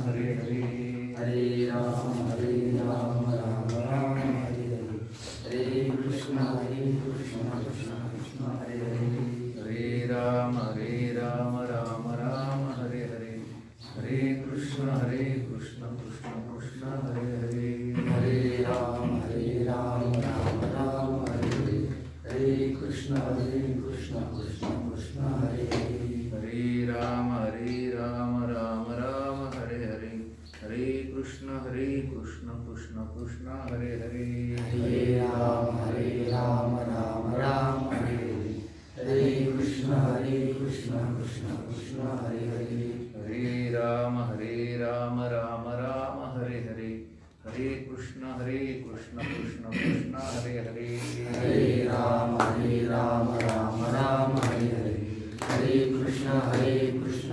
हरे हरे, हरे राम राम राम हरे हरे, हरे कृष्ण कृष्ण कृष्ण हरे हरे, हरे राम राम राम हरे हरे, हरे कृष्ण कृष्ण कृष्ण हरे हरे, हरे राम राम राम हरे हरे, हरे कृष्ण कृष्ण कृष्ण हरे हरे, हरे राम राम राम हरे हरे, हरे कृष्ण कृष्ण कृष्ण हरे हरे, हरे राम राम राम हरे हरे, हरे कृष्ण कृष्ण कृष्ण हरे हरे, हरे राम राम राम हरे हरे, हरे कृष्ण कृष्ण कृष्ण हरे हरे, हरे राम राम राम हरे हरे, हरे कृष्ण कृष्ण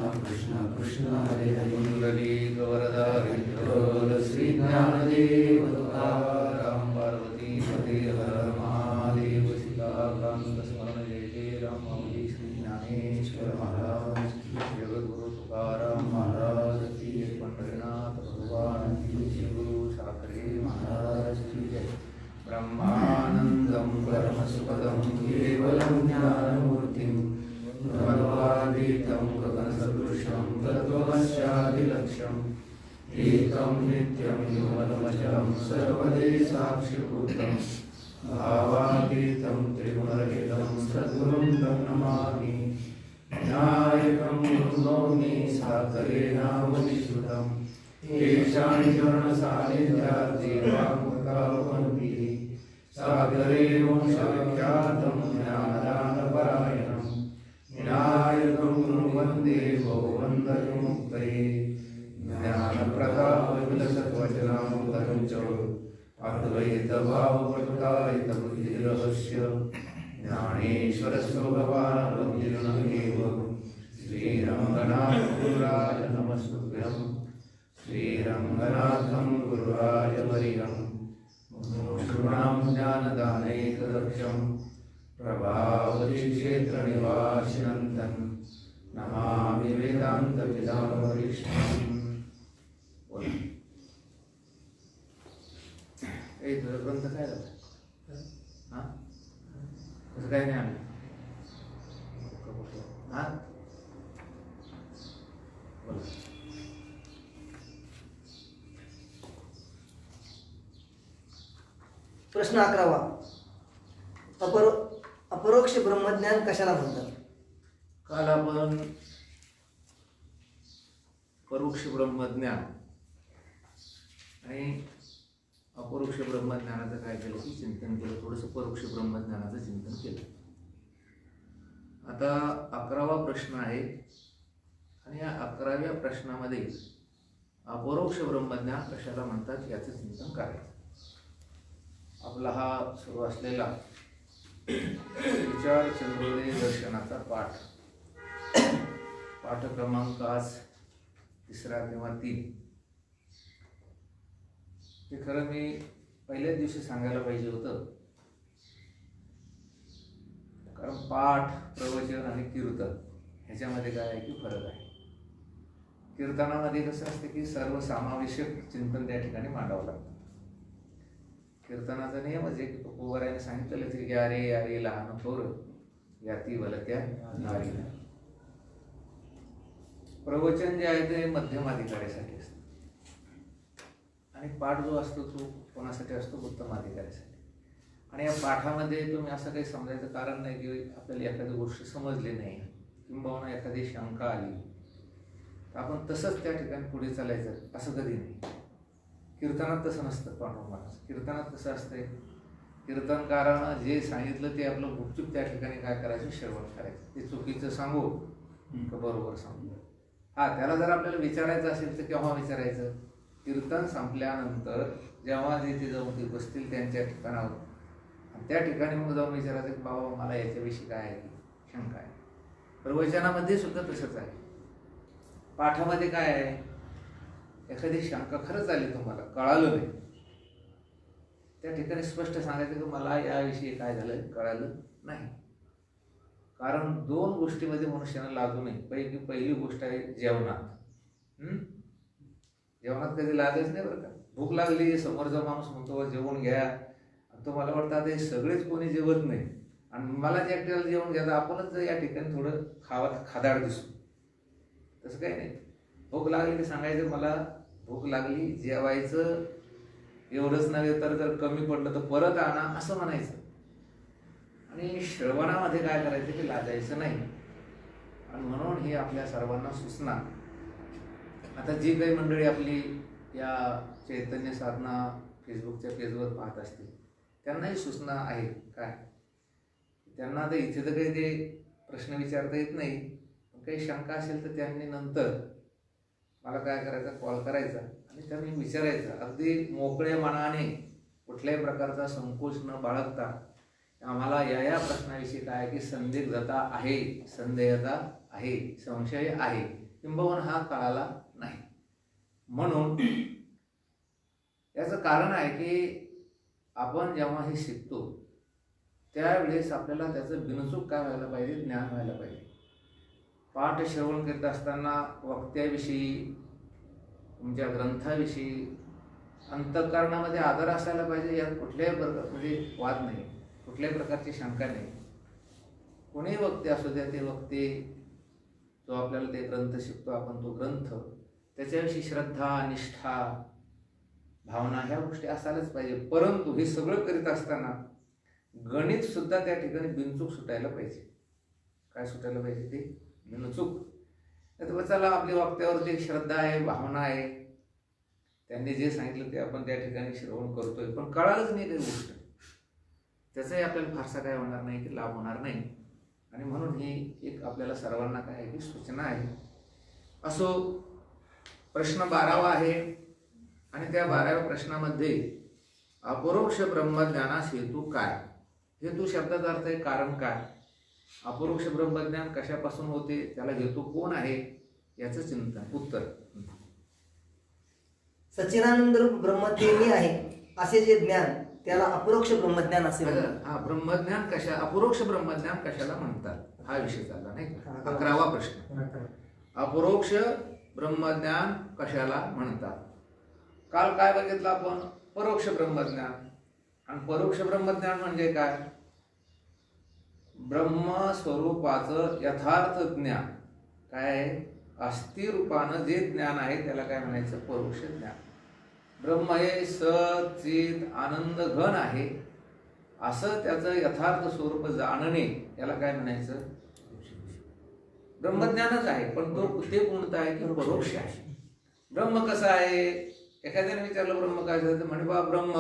कृष्ण हरे हरे, पुंडलीक वरदा विठ्ठल श्री ज्ञानदेव तुकाराम, पार्वती पते हर महादेव, सीताकांत स्मरण जय जय राम माऊली, श्री ज्ञानेश्वर महाराज की, जगद्गुरु तुकाराम महाराज की जय, पंढरीनाथ भगवान की जय, गुरु साखरे महाराज की जय. ब्रह्मानंदं परमसुखदं केवलं ज्ञानमूर्तिं, ब्रह्मवादितं गगनसदृशं तत्त्वमस्यादिलक्ष्यम्, एकं नित्यं योगनमजं सर्वदे साक्षिभूतं, भावातीतं त्रिगुणरहितं सद्गुरुं तं नमामि. विनायकं गुरुनौमि साकरे नाम विश्रुतं, येषां चरणसान्निध्यात् देवामुखावन्ति, सागरे वंशविख्यातं ज्ञानदानपरायणं, विनायकं गुरुं वन्दे भववन्दविमुक्तये, ज्ञानप्रदायकसत्वचनामृतं च अद्वैतभावप्रकायितबुद्धिरहस्य, ज्ञानेश्वरस्य भगवान् बुद्धिर्नमेव, श्रीरङ्गनाथ गुरुराय नमस्तुभ्यं, श्रीरङ्गनाथं गुरुराय वरियं, मुमुक्षूणां ज्ञानदानैकदक्षं, प्रभावतीक्षेत्रनिवासिनं तं नमामि वेदान्तवेदान्तकृष्णम्. तुझा ग्रंथ काय झाला? हा, कसं काय नाही आलं? हा, बोला. प्रश्न 11वा. अपरोक्ष ब्रह्मज्ञान कशाला म्हणतात? काल आपण परोक्ष ब्रह्मज्ञान आणि अपरोक्ष ब्रह्मज्ञानाचं काय केलं की चिंतन केलं, थोडंसं परोक्ष ब्रह्मज्ञानाचं चिंतन केलं. आता 11वा प्रश्न आहे आणि या 11व्या प्रश्नामध्ये अपरोक्ष ब्रह्मज्ञान कशाला म्हणतात याचं चिंतन करायचं. आपला हा सुरू असलेला विचार चंद्रोदय दर्शनाचा पाठ क्रमांक आज 3 किंवा 3. ते खरं मी पहिल्याच दिवशी सांगायला पाहिजे होतं, कारण पाठ, प्रवचन आणि कीर्तन ह्याच्यामध्ये काय आहे की फरक आहे. कीर्तनामध्ये कसं असते की सर्वसमावेशक चिंतन त्या ठिकाणी मांडावं लागतं. कीर्तनाचा नियम म्हणजे की तुकोबारायाने सांगितलेलं की यारे यारे लहान थोर याती वलत्या नारी. प्रवचन जे आहे ते मध्यम अधिकाऱ्यासाठी असतं आणि पाठ जो असतो तो कोणासाठी असतो? उत्तम अधिकाऱ्यासाठी. आणि या पाठामध्ये तुम्ही असं काही समजायचं कारण नाही की आपल्याला एखादी गोष्ट समजली नाही किंबहुना एखादी शंका आली तर आपण तसंच त्या ठिकाणी पुढे चालायचं असं कधी नाही. कीर्तनात तसं नसतं. पांडुरंगाचं कीर्तनात कसं असतंय, कीर्तनकारानं जे सांगितलं ते आपलं गुपचूप त्या ठिकाणी काय करायचं? श्रवण करायचं. ते चुकीचं सांगू का बरोबर सांगू? हा, त्याला जर आपल्याला विचारायचं असेल तर केव्हा विचारायचं? कीर्तन संपल्यानंतर जेव्हा तिथे जाऊन ते बसतील त्यांच्या ठिकाणावर, त्या ठिकाणी मग जाऊन विचारायचं की बाबा मला याच्याविषयी काय आहे शंका आहे. प्रवचनामध्ये सुद्धा तसंच आहे. पाठामध्ये काय आहे, एखादी शंका खरंच आली, तुम्हाला कळालं नाही, त्या ठिकाणी स्पष्ट सांगायचं की मला याविषयी काय झालं कळालं नाही. कारण 2 गोष्टीमध्ये मनुष्यानं लागू नये. पहिली गोष्ट आहे जेवणात. जेवणात कधी लाजच नाही बरं का. भूक लागली, समोरचा माणूस म्हणतो जेवण घ्या, आणि तो मला वाटतं आता हे सगळेच कोणी जेवत नाही आणि मला जे एकट्याला जेवण घ्यायचं, आपणच या ठिकाणी थोडं खादाड दिसू. तसं काही नाही. भूक लागली की सांगायचं मला भूक लागली, जेवायचं, एवढंच नव्हे तर जर कमी पडलं तर परत आणा असं म्हणायचं. आणि श्रवणामध्ये काय करायचं की लाजायचं नाही. आणि म्हणून ही आपल्या सर्वांना सूचना. आता जी काही मंडळी आपली या चैतन्य साधना फेसबुकच्या पेजवर पाहत असतील त्यांनाही सूचना आहे. काय त्यांना आता इथे तर काही ते प्रश्न विचारता येत नाही, पण काही शंका असेल तर त्यांनी नंतर मला काय करायचा, कॉल करायचा आणि त्यांनी विचारायचं. अगदी मोकळ्या मनाने, कुठल्याही प्रकारचा संकोच न बाळगता आम्हाला या प्रश्नाविषयी काय की संदिग्धता आहे, संदेहता आहे, संशय आहे, किंबहुना हा कळाला नाही. म्हणून याचं कारण आहे की आपण जेव्हा हे शिकतो त्यावेळेस आपल्याला त्याचं बिनचूक काय व्हायला पाहिजे, ज्ञान व्हायला पाहिजे. पाठ श्रवण करीत असताना वक्त्याविषयी, तुमच्या ग्रंथाविषयी अंतःकरणामध्ये आदर असायला पाहिजे. यात कुठल्याही प्रकार म्हणजे वाद नाही, कुठल्याही प्रकारची शंका नाही. कोणीही वक्ते असू द्या, ते वक्ते जो आपल्याला ते ग्रंथ शिकतो आपण, तो ग्रंथ त्याच्याविषयी श्रद्धा, निष्ठा, भावना ह्या गोष्टी असायलाच पाहिजे. परंतु हे सगळं करीत असताना गणित सुद्धा त्या ठिकाणी बिनचूक सुटायला पाहिजे. काय सुटायला पाहिजे ते बिनचूक. तर चला आपली वक्त्यावरती एक श्रद्धा आहे, भावना आहे, त्यांनी जे सांगितलं ते आपण त्या ठिकाणी श्रवण करतोय, पण कळालंच नाही काही गोष्ट, त्याचाही आपल्याला फारसा काय होणार नाही की लाभ होणार नाही. आणि म्हणून ही एक आपल्याला सर्वांना काय आहे की सूचना आहे. असो, प्रश्न 12वा आहे आणि त्या 12व्या प्रश्नामध्ये अपरोक्ष ब्रह्मज्ञानास हेतू काय. हेतू शब्दाचा अर्थ आहे कारण काय. अपरोक्ष ब्रह्मज्ञान कशापासून होते, त्याला हेतू कोण आहे, याचं चिंतन. उत्तर, सच्चिदानंद ब्रह्मज्ञानी आहे असे जे ज्ञान त्याला अपरोक्ष ब्रह्मज्ञान असे म्हणतात. हा ब्रह्मज्ञान कशा, अपरोक्ष ब्रह्मज्ञान कशाला म्हणतात, हा विषय चालला नाही का. 11वा प्रश्न, अपरोक्ष ब्रह्मज्ञान कशाला म्हणतात. काल काय बघितलं आपण, परोक्ष ब्रह्मज्ञान. आणि परोक्ष ब्रह्मज्ञान म्हणजे काय, ब्रह्मस्वरूपाचं यथार्थ ज्ञान. काय, अस्थिर रूपानं जे ज्ञान आहे त्याला काय म्हणायचं, परोक्ष ज्ञान. ब्रह्म हे सत चित आनंद घन आहे असं त्याचं यथार्थ स्वरूप जाणणे याला काय म्हणायचं, ब्रह्मज्ञानच आहे. पण तो ते कोणतं आहे की परोक्ष आहे. ब्रह्म कसं आहे, एखाद्याने विचारलं ब्रह्म काय झालं, म्हणे बा ब्रह्म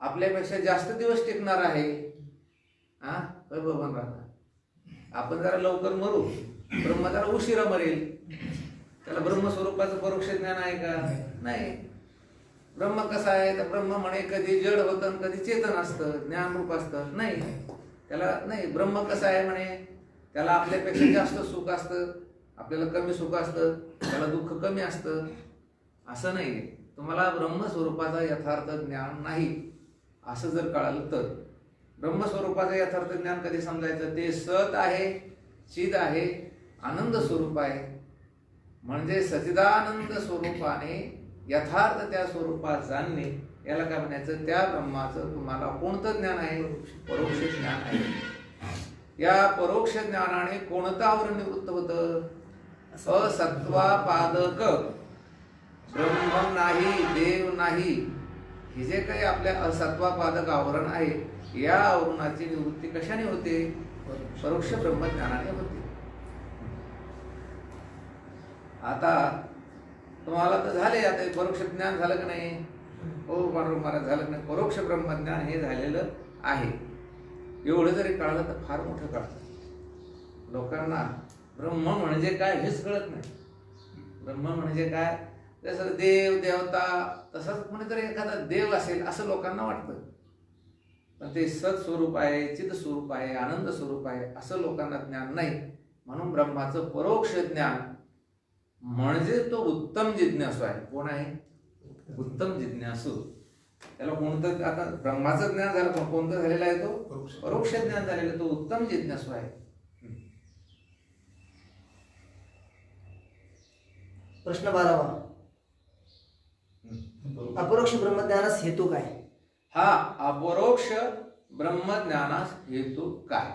आपल्यापेक्षा जास्त दिवस टिकणार आहे. हा बाबा, आपण जरा लवकर मरू, ब्रह्म जरा उशिरा मरेल. त्याला ब्रह्मस्वरूपाचं परोक्ष ज्ञान आहे का, नाही. ब्रह्म कसं आहे, तर ब्रह्म म्हणे कधी जड होतं कधी चेतन असतं, ज्ञानरूप असतं, नाही. त्याला नाही. ब्रह्म कसं आहे म्हणे, त्याला आपल्यापेक्षा जास्त सुख असतं, आपल्याला कमी सुख असतं, त्याला दुःख कमी असतं, असं नाही. तुम्हाला ब्रह्मस्वरूपाचा यथार्थ ज्ञान नाही असं जर कळालं तर, ब्रह्मस्वरूपाचं यथार्थ ज्ञान कधी समजायचं, ते सत आहे, चिद आहे, आनंद स्वरूप आहे. म्हणजे सच्चिदानंद स्वरूपाने यथार्थ त्या स्वरूपात जाणणे याला काय म्हणायचं, त्या ब्रह्माचं तुम्हाला कोणतं ज्ञान आहे, परोक्ष ज्ञान आहे. या परोक्ष ज्ञानाने कोणतं आवरण निवृत्त होतं, असत्वापादक ब्रह्म नाही, देव नाही, हे जे काही आपल्या असत्वापादक आवरण आहे या आवरणाची निवृत्ती कशाने होते, परोक्ष ब्रह्मज्ञानाने होते. आता तुम्हाला तर झाले, आता परोक्ष ज्ञान झालं का नाही, हो महाराज झालं नाही, परोक्ष ब्रह्मज्ञान हे झालेलं आहे. एवढं जरी कळलं तर फार मोठं कळतं. लोकांना ब्रह्म म्हणजे काय हेच कळत नाही. ब्रह्म म्हणजे काय, जसं देव देवता, तसंच कोणीतरी एखादा देव असेल असं लोकांना वाटतं. पण ते सत स्वरूप आहे, चित स्वरूप आहे, आनंद स्वरूप आहे असं लोकांना ज्ञान नाही. म्हणून ब्रह्माचं परोक्ष ज्ञान म्हणजे तो उत्तम जिज्ञासू आहे. कोण आहे, उत्तम जिज्ञासू. त्याला कोणतं, आता ब्रह्माचं ज्ञान झालं पण कोणतं झालेलं आहे, तो परोक्ष ज्ञान झालेलं, तो उत्तम जिज्ञासू आहे. प्रश्न 12वा, अपरोक्ष ब्रह्मज्ञानास हेतू काय? हा अपरोक्ष ब्रह्मज्ञानास हेतू काय?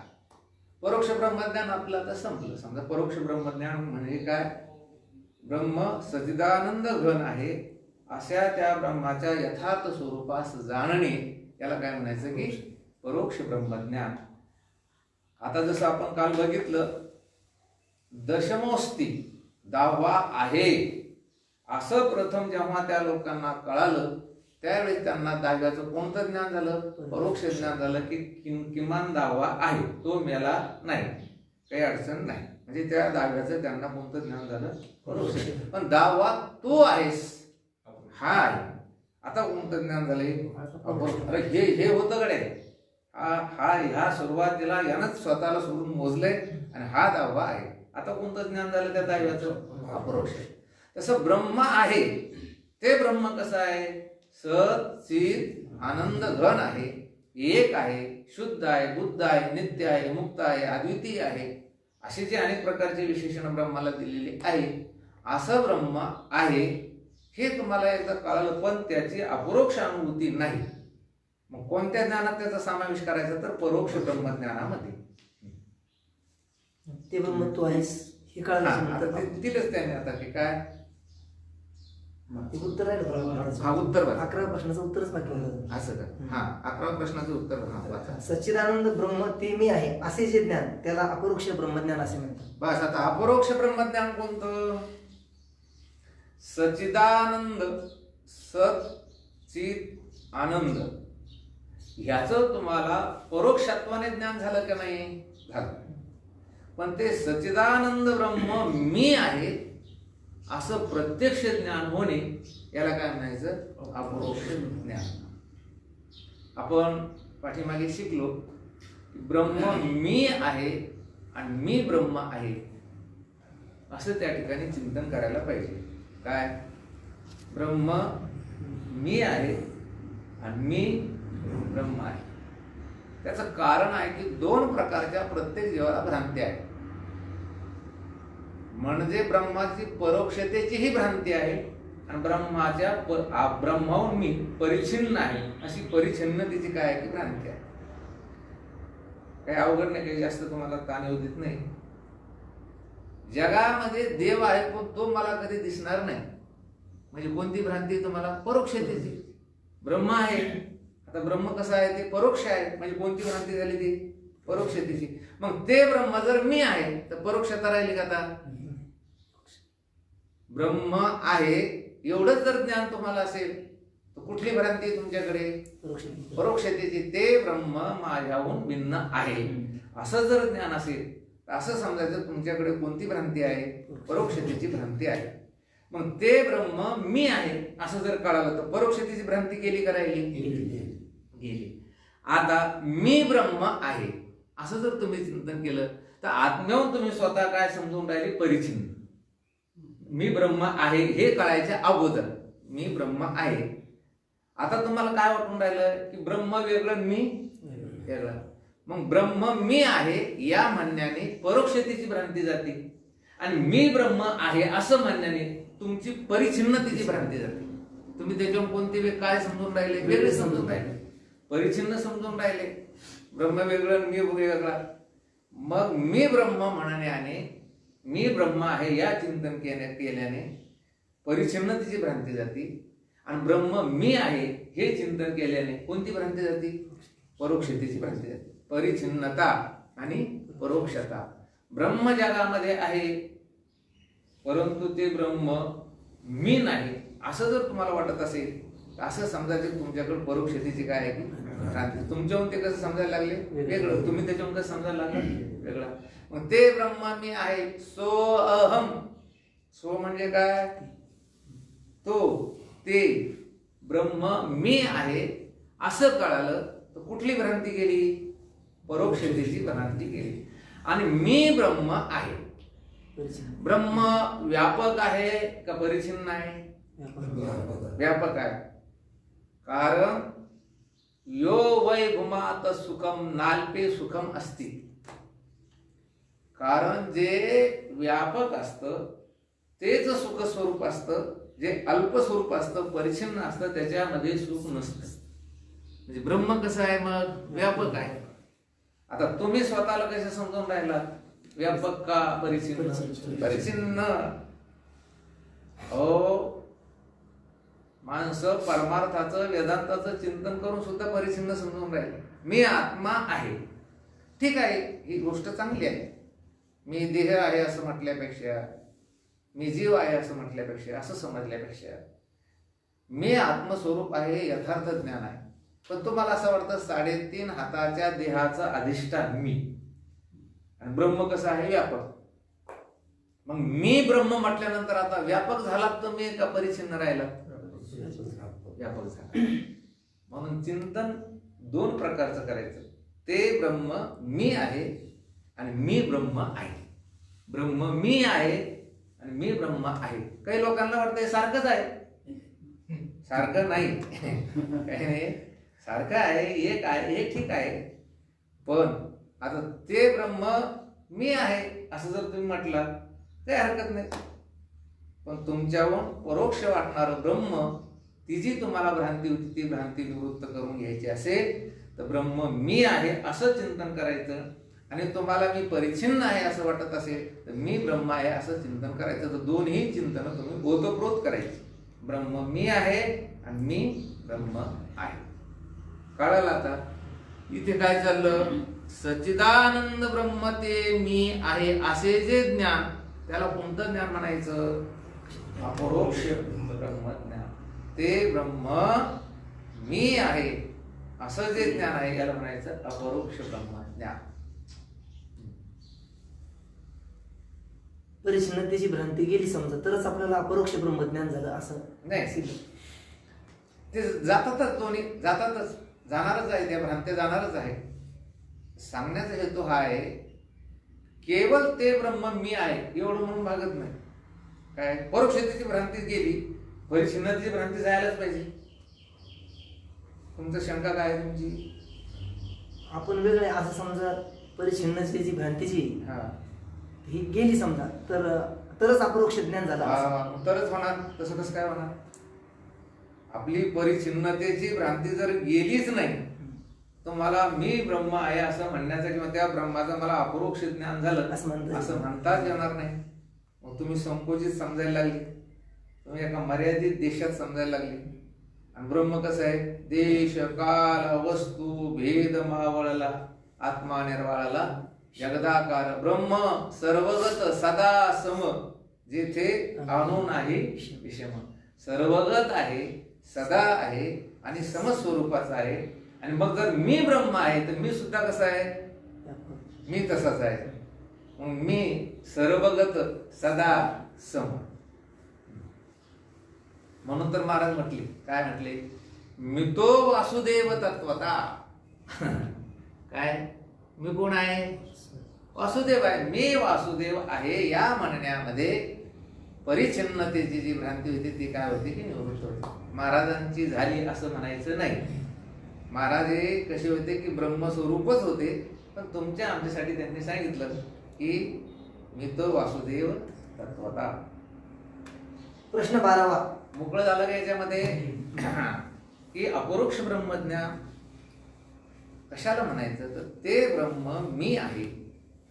परोक्ष ब्रह्मज्ञान आपलं आता संपलं. समजा परोक्ष ब्रह्मज्ञान म्हणजे काय? ब्रह्म सच्चिदानंद घन आहे अशा त्या ब्रह्माच्या यथार्थ स्वरूपास जाणणे, याला काय म्हणायचं की परोक्ष ब्रह्मज्ञान. आता जसं आपण काल बघितलं, दशमोस्ती 10वा आहे असं प्रथम जेव्हा त्या लोकांना कळालं, त्यावेळेस त्यांना 10व्याचं कोणतं ज्ञान झालं? परोक्ष ज्ञान झालं की किमान 10वा आहे, तो मेला नाही, काही अडचण नाही. म्हणजे त्या 10व्याचं त्यांना कोणतं ज्ञान झालं? परोक्ष. पण 10वा तू आहेस, हा आहे. आता कोणतं ज्ञान झालंय? अरे हे होतं कडे, ह्या सुरुवातीला यानंच स्वतःला सोडून मोजलंय आणि हा 10वा आहे. आता कोणतं ज्ञान झालं त्या 10व्याचं? अपरोक्ष. तसं ब्रह्म आहे, ते ब्रह्म कसं आहे? सत चित आनंद घन आहे, एक आहे, शुद्ध आहे, बुद्ध आहे, नित्य आहे, मुक्त आहे, अद्वितीय आहे, असे जे अनेक प्रकारचे विशेषण ब्रह्माला दिलेले आहे. असं ब्रह्म आहे हे तुम्हाला एकदा कळालं, पण त्याची अपरोक्ष अनुभूती नाही. मग कोणत्या ज्ञानात त्याचा समावेश करायचा? तर परोक्ष ब्रह्मज्ञानामध्ये. ते ब्रह्म तू आहेस हे कळलं. दिलंच त्याने आता की काय ते उत्तर राहिलं. हा उत्तर बघा. 11व्या प्रश्नाचं उत्तरच बाकी होतं. असं का? हा 11व्या प्रश्नाचं उत्तर वाचा. सच्चिदानंद ब्रह्म ते मी आहे असे जे ज्ञान त्याला अपरोक्ष ब्रह्मज्ञान असे म्हणतात. बस आता अपरोक्ष ब्रह्मज्ञान कोणतं? सच्चिदानंद सत चित आनंद ह्याचं तुम्हाला परोक्षत्वाने ज्ञान झालं का नाही? झालं. पण ते सच्चिदानंद ब्रह्म मी आहे असं प्रत्यक्ष ज्ञान होणे, याला काय म्हणायचं? अपरोक्ष ज्ञान. आपण पाठीमागे शिकलो की ब्रह्म मी आहे आणि मी ब्रह्म आहे असं त्या ठिकाणी चिंतन करायला पाहिजे. काय? ब्रह्म मी आहे आणि मी ब्रह्म आहे. त्याचं कारण आहे की 2 प्रकारच्या प्रत्येक जीवाला भ्रांती आहे. म्हणजे ब्रह्माची परोक्षतेचीही भ्रांती आहे आणि ब्रह्माच्या ब्रह्माहून मी परिच्छिन्न आहे अशी परिच्छिन्नतेची काय आहे की भ्रांती आहे. काही अवघड नाही, काही जास्त तुम्हाला ताण येऊ देत नाही. जगामध्ये देव आहे पण तो मला कधी दिसणार नाही, म्हणजे कोणती भ्रांती तुम्हाला? परोक्षतेची. ब्रह्म आहे, आता ब्रह्म कसं आहे? ते परोक्ष आहे, म्हणजे कोणती भ्रांती झाली? ती परोक्षतेची. मग ते ब्रह्म जर मी आहे तर परोक्षता राहिली का? आता ब्रह्म आहे एवढंच जर ज्ञान तुम्हाला असेल तर कुठली भ्रांती तुमच्याकडे? परोक्षतेची. ते ब्रह्म माझ्याहून भिन्न आहे असं जर ज्ञान असेल तर असं समजायचं तुमच्याकडे कोणती भ्रांती आहे? परोक्षतेची भ्रांती आहे. मग ते ब्रह्म मी आहे असं जर कळालं तर परोक्षतेची भ्रांती गेली का राहिली? गेली. आता मी ब्रह्म आहे असं जर तुम्ही चिंतन केलं तर आत्म्याहून तुम्ही स्वतः काय समजून राहिले? परिच्छिन्न. मी ब्रह्म आहे हे कळायच्या अगोदर मी ब्रह्म आहे. आता तुम्हाला काय वाटून राहिलं की ब्रह्म वेगळं मी वेगळं. मग ब्रह्म मी आहे या म्हणण्याने परोक्षतेची भ्रांती जाते आणि मी ब्रह्म आहे असं म्हणण्याने तुमची परिच्छिन्नतेची भ्रांती जाते. तुम्ही त्याच्यावर कोणते काय समजून राहिले? वेगळे समजून राहिले, परिच्छिन्न समजून राहिले. ब्रह्म वेगळं मी वेगळा. मग मी ब्रह्म म्हणण्याने मी ब्रह्म आहे या चिंतन केल्याने परिच्छिन्नतेची भ्रांती जाते आणि ब्रह्म मी आहे हे चिंतन केल्याने कोणती भ्रांती जाते? परोक्षतेची भ्रांती जाते. परिच्छिन्नता आणि परोक्षता. ब्रह्म जगामध्ये आहे परंतु ते ब्रह्म मी नाही असं जर तुम्हाला वाटत असेल तर असं समजायचं तुमच्याकडे परोक्षतेची काय आहे की भ्रांती. तुमच्याहून ते कसं समजायला लागले? वेगळं. तुम्ही त्याच्याहून कसं समजायला लागलं? वेगळं. मग ते ब्रह्म मी आहे. सो अहम. सो म्हणजे काय? तो ते ब्रह्म मी आहे असं कळालं तर कुठली भ्रांती गेली? परोक्षतेची भ्रांती गेली. आणि मी ब्रह्म आहे. ब्रह्म व्यापक आहे का परिच्छिन्न आहे? व्यापक आहे. कारण यो वै भूमात सुखम नाल्पे सुखम असती. कारण जे व्यापक असतं तेच सुख स्वरूप असतं, जे अल्प स्वरूप असतं, परिच्छिन्न असतं, त्याच्यामध्ये सुख नसतं. म्हणजे ब्रह्म कसं आहे मग? व्यापक आहे. आता तुम्ही स्वतःला कसे समजून राहिला? व्यापक का परिच्छिन्न? परिच्छिन्न. माणसं परमार्थाचं वेदांताचं चिंतन करून सुद्धा परिच्छिन्न समजून राहिले. मी आत्मा आहे, ठीक आहे, ही गोष्ट चांगली आहे. मी देह आहे असं म्हटल्यापेक्षा, मी जीव आहे असं म्हटल्यापेक्षा, असं समजल्यापेक्षा मी आत्मस्वरूप आहे हे यथार्थ ज्ञान आहे. पण तुम्हाला असं वाटतं 3.5 हाताच्या देहाचं अधिष्ठान मी, आणि ब्रह्म कसं आहे? व्यापक. मग मी ब्रह्म म्हटल्यानंतर आता व्यापक झालात तुम्ही का परिच्छिन्न राहिला? व्यापक झाला. म्हणून चिंतन 2 प्रकारचं करायचं. ते ब्रह्म मी आहे आणि मी ब्रह्म आहे. ब्रह्म मी आहे आणि मी ब्रह्म आहे. काही लोकांना वाटतंय सारखंच आहे. सारखं नाही. काही नाही, सारखं आहे, एक आहे, हे ठीक आहे. पण आता ते ब्रह्म मी आहे असं जर तुम्ही म्हटलात काही हरकत नाही. पण तुमच्याहून परोक्ष वाटणारं ब्रह्म, ती जी तुम्हाला भ्रांती होती ती भ्रांती निवृत्त करून घ्यायची असेल तर ब्रह्म मी आहे असं चिंतन करायचं. आणि तुम्हाला मी परिच्छिन्न आहे असं वाटत असेल तर मी ब्रह्म आहे असं चिंतन करायचं. तर दोन्ही चिंतन तुम्ही ओतप्रोत करायची. ब्रह्म मी आहे आणि मी ब्रह्म आहे. कळालं आता? इथे काय चाललं? सच्चिदानंद ब्रह्म ते मी आहे असे जे ज्ञान, त्याला कोणतं ज्ञान म्हणायचं? अपरोक्ष ब्रह्मज्ञान. ते ब्रह्म मी आहे असं जे ज्ञान आहे याला म्हणायचं अपरोक्ष ब्रह्मज्ञान. परिच्छिन्नतेची भ्रांती गेली समजा तरच आपल्याला अपरोक्ष ब्रह्मज्ञान झालं असं नाही. ते जातातच, दोन्ही जातातच, जाणारच आहे. त्या भ्रांत्या जाणारच आहे. सांगण्याचा हेतू हा आहे, केवळ ते ब्रह्म मी आहे एवढं म्हणून भागत नाही. काय परोक्षतेची भ्रांती गेली, परिच्छिन्नतेची भ्रांती जायलाच पाहिजे. तुमचं शंका काय आहे तुमची? आपण वेगळे असं समजा परिच्छिन्नतेची भ्रांतीची ही गेली समजा तरच अपरोक्ष ज्ञान झालं. तरच होणार. तसं कसं काय होणार? आपली परिच्छिन्नतेची भ्रांती जर गेलीच नाही तर मला मी ब्रह्म आहे असं म्हणण्याचं किंवा त्या ब्रह्माचं मला अपरोक्ष ज्ञान झालं असं म्हणताच येणार नाही. मग तुम्ही संकोचित समजायला लागली, तुम्ही एका मर्यादित देशात समजायला लागली. आणि ब्रह्म कसं आहे? देश काल वस्तू भेद मावळला, आत्मा निर्वाळाला जगदाकार. ब्रह्म सर्वगत सदा सम, जेथे अणु नाही विषम. सर्वगत आहे, सदा आहे आणि समस्वरूपाचा आहे. आणि मग जर मी ब्रह्म आहे तर मी सुद्धा कसा आहे? मी तसाच आहे. मग मी सर्वगत सदा सम. म्हणून तर महाराज म्हटले, काय म्हटले? मितो वासुदेव तत्वता. काय? मी कोण आहे? वासुदेव आहे. मी वासुदेव आहे या म्हणण्यामध्ये परिच्छिन्नतेची जी भ्रांती होती ती काय होती की निवृत्त होती. महाराजांची झाली असं म्हणायचं नाही. महाराज हे कसे होते की ब्रह्मस्वरूपच होते, पण तुमच्या आमच्यासाठी त्यांनी सांगितलं की मी तो वासुदेव तत्वता. प्रश्न 12वा मोकळं झालं का याच्यामध्ये की अपरोक्ष ब्रह्मज्ञान कशाला म्हणायचं? तर ते ब्रह्म मी आहे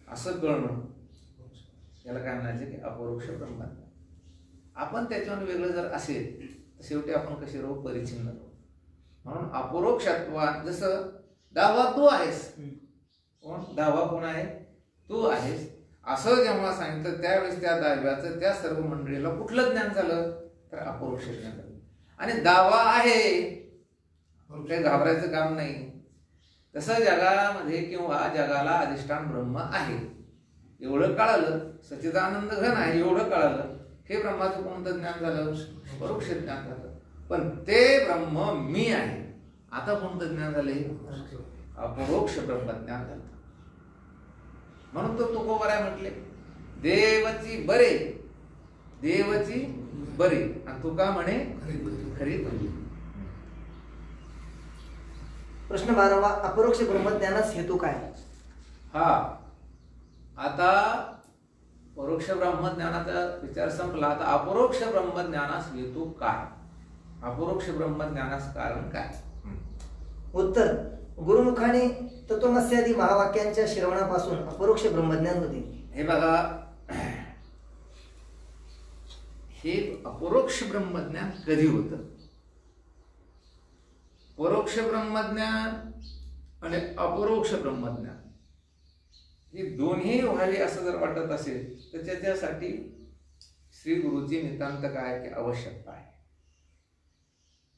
असं कळणं, याला काय म्हणायचं की अपरोक्ष ब्रह्मज्ञान. आपण त्याच्यावर वेगळं जर असेल तर शेवटी आपण कसे राहू? परिच्छिन्न राहू. म्हणून अपरोक्षत्वात जसं दावा तू आहेस, कोण दावा कोण आहे? तू आहेस असं जेव्हा सांगितलं त्यावेळेस त्या दाव्याचं त्या सर्व मंडळीला कुठलं ज्ञान झालं? तर अपरोक्ष ज्ञान झालं. आणि दावा आहे, काही घाबरायचं काम नाही. तसं जगामध्ये किंवा जगाला अधिष्ठान ब्रह्म आहे एवढं कळालं, सच्चिदानंद घन आहे एवढं कळालं, हे ब्रह्माचं कोणतं ज्ञान झालं? परोक्ष ज्ञान झालं. पण ते ब्रह्म मी आहे आता कोणतं ज्ञान झाले? अपरोक्ष ब्रह्मज्ञान झालं. म्हणून तो तुकोबाराय म्हटले देवची बरे, देवची बरे, आणि तुका म्हणे खरी तुझी. प्रश्न 12वा अपरोक्ष ब्रह्मज्ञानास हेतू काय? हा आता परोक्ष ब्रह्मज्ञानाचा विचार संपला. आता अपरोक्ष ब्रह्मज्ञानास हेतू काय? अपरोक्ष ब्रह्मज्ञानास कारण काय? उत्तर: गुरुमुखाने तत्वमस्यादी महावाक्यांच्या श्रवणापासून अपरोक्ष ब्रह्मज्ञान होते. हे बघा, हे अपरोक्ष ब्रह्मज्ञान कधी होतं? परोक्ष ब्रह्मज्ञान आणि अपरोक्ष ब्रह्मज्ञान हे दोन्ही व्हावे असं जर वाटत असेल तर त्याच्यासाठी श्री गुरुची नितांत काय की आवश्यकता आहे.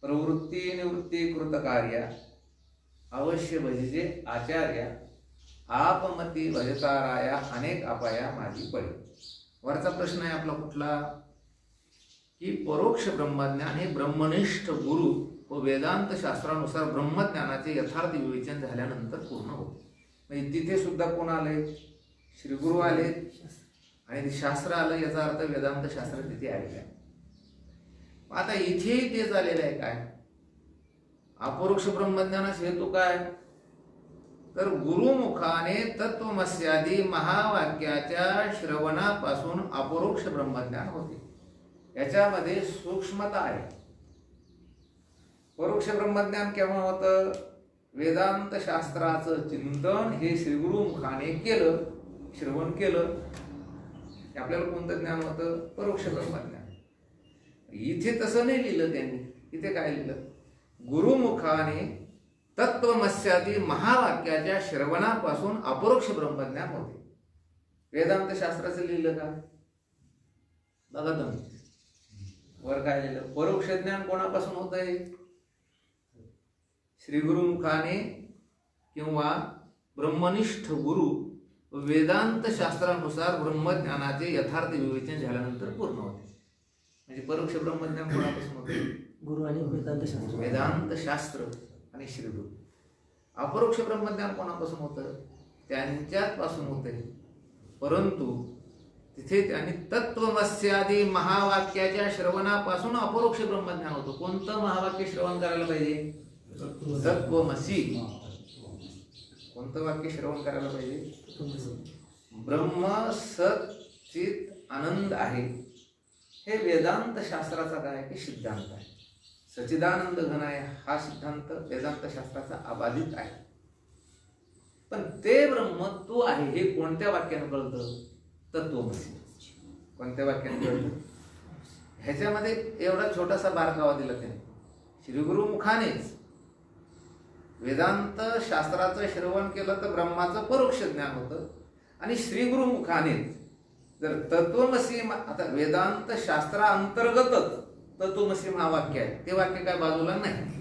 प्रवृत्ती निवृत्ती कृतकार्या अवश्य भजिजे आचार्या आपमती भजताराया अनेक अपाया माझी पडे. वरचा प्रश्न आहे आपला कुठला? की परोक्ष ब्रह्मज्ञान हे ब्रह्मनिष्ठ गुरु व वेदांत शास्त्रानुसार ब्रह्मज्ञानाचे यथार्थ विवेचन झाल्यानंतर पूर्ण होते. म्हणजे तिथे सुद्धा कोण आले? श्री गुरु आले आणि शास्त्र आलं, याचा अर्थ वेदांत शास्त्र तिथे आलेलं आहे. आता इथेही ते झालेलं आहे. काय अपरोक्ष ब्रह्मज्ञानाचा हेतू काय? तर गुरुमुखाने तत्वमस्यादी महावाक्याच्या श्रवणापासून अपरोक्ष ब्रह्मज्ञान होते. याच्यामध्ये सूक्ष्मता आहे. परोक्ष ब्रह्मज्ञान केव्हा होतं? वेदांत शास्त्राचं चिंतन हे श्रीगुरुमुखाने केलं, श्रवण केलं, आपल्याला कोणतं ज्ञान होतं? परोक्ष ब्रह्मज्ञान. इथे तसं नाही लिहिलं त्यांनी. इथे काय लिहिलं? गुरुमुखाने तत्वमस्यादी महावाक्याच्या श्रवणापासून अपरोक्ष ब्रह्मज्ञान होते. वेदांत शास्त्राचं लिहिलं का? बघा तुम्ही वर काय लिहिलं? परोक्ष ज्ञान कोणापासून होत आहे? श्री गुरुमुखाने किंवा ब्रह्मनिष्ठ गुरु वेदांत शास्त्रानुसार ब्रह्मज्ञानाचे यथार्थ विवेचन झाल्यानंतर पूर्ण होते. म्हणजे परोक्ष ब्रह्मज्ञान कोणापासून होते? गुरु आणि वेदांत शास्त्र. वेदांत शास्त्र आणि श्री गुरु. अपरोक्ष ब्रह्मज्ञान कोणापासून होतं? त्यांच्याच पासून होते. परंतु तिथे त्यांनी तत्वमस्यादी महावाक्याच्या श्रवणापासून अपरोक्ष ब्रह्मज्ञान होतं. कोणतं महावाक्य श्रवण करायला पाहिजे? तत्वमसी. कोणतं वाक्य श्रवण करायला पाहिजे? ब्रह्म सत चित आनंद आहे. हे वेदांत शास्त्राचा काय की सिद्धांत आहे. सच्चिदानंद घन आहे हा सिद्धांत वेदांत शास्त्राचा अबाधित आहे. पण ते ब्रह्म तू आहे हे कोणत्या वाक्याने कळतं? तत्वमसी. कोणत्या वाक्याने कळतं? ह्याच्यामध्ये एवढा छोटासा बारकावा दिला त्याने. श्री गुरुमुखानेच वेदांत शास्त्राचं श्रवण केलं तर ब्रह्माचं परोक्ष ज्ञान होतं. आणि श्री गुरुमुखानेच जर तत्वमसी, आता वेदांत शास्त्रांतर्गतच तत्वमसी महावाक्य आहे, ते वाक्य काय बाजूला नाही.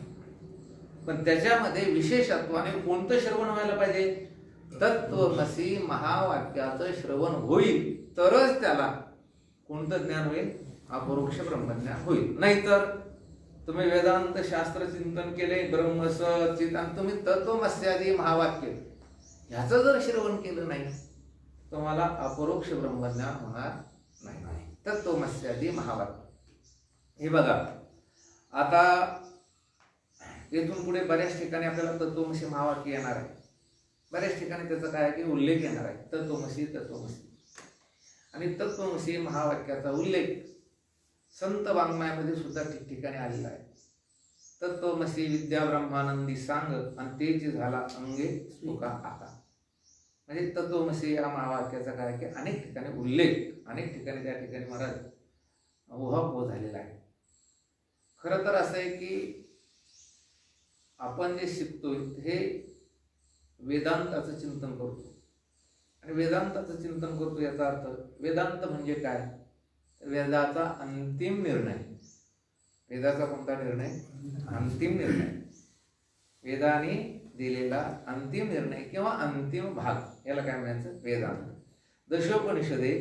पण त्याच्यामध्ये विशेषत्वाने कोणतं श्रवण व्हायला पाहिजे? तत्वमसी महावाक्याचं श्रवण होईल तरच त्याला कोणतं ज्ञान होईल? अपरोक्ष ब्रह्मज्ञान होईल. नाहीतर तुम्ही वेदांत शास्त्र चिंतन केले, ब्रह्मसचित, आणि तुम्ही तत्वमस्यादी महावाक्य ह्याचं जर श्रवण केलं नाही तुम्हाला अपरोक्ष ब्रह्मज्ञान होणार नाही. तत्वमस्यादी महावाक्य. हे बघा, आता येथून पुढे बऱ्याच ठिकाणी आपल्याला तत्वमसी महावाक्य येणार आहे. बऱ्याच ठिकाणी त्याचा काय आहे की उल्लेख येणार आहे. तत्वमसी तत्वमसी. आणि तत्वमसी महावाक्याचा उल्लेख संत वाङ्मयामध्ये सुद्धा ठिकठिकाणी आलेला आहे. तत्वमसी विद्या ब्रह्मानंदी सांग आणि तेच झाला अंगे तुका आता. म्हणजे तत्वमसी या महावाक्याचा काय की अनेक ठिकाणी उल्लेख, अनेक ठिकाणी त्या ठिकाणी महाराज उहापोह झालेला आहे. खरं तर असं आहे की आपण जे शिकतोय हे वेदांताचं चिंतन करतो. आणि वेदांताचं चिंतन करतो याचा अर्थ वेदांत म्हणजे काय? वेदाचा अंतिम निर्णय. वेदाचा कोणता निर्णय? अंतिम निर्णय. वेदाने दिलेला अंतिम निर्णय किंवा अंतिम भाग, याला काय म्हणायचं? वेदांत. दशोपनिषदे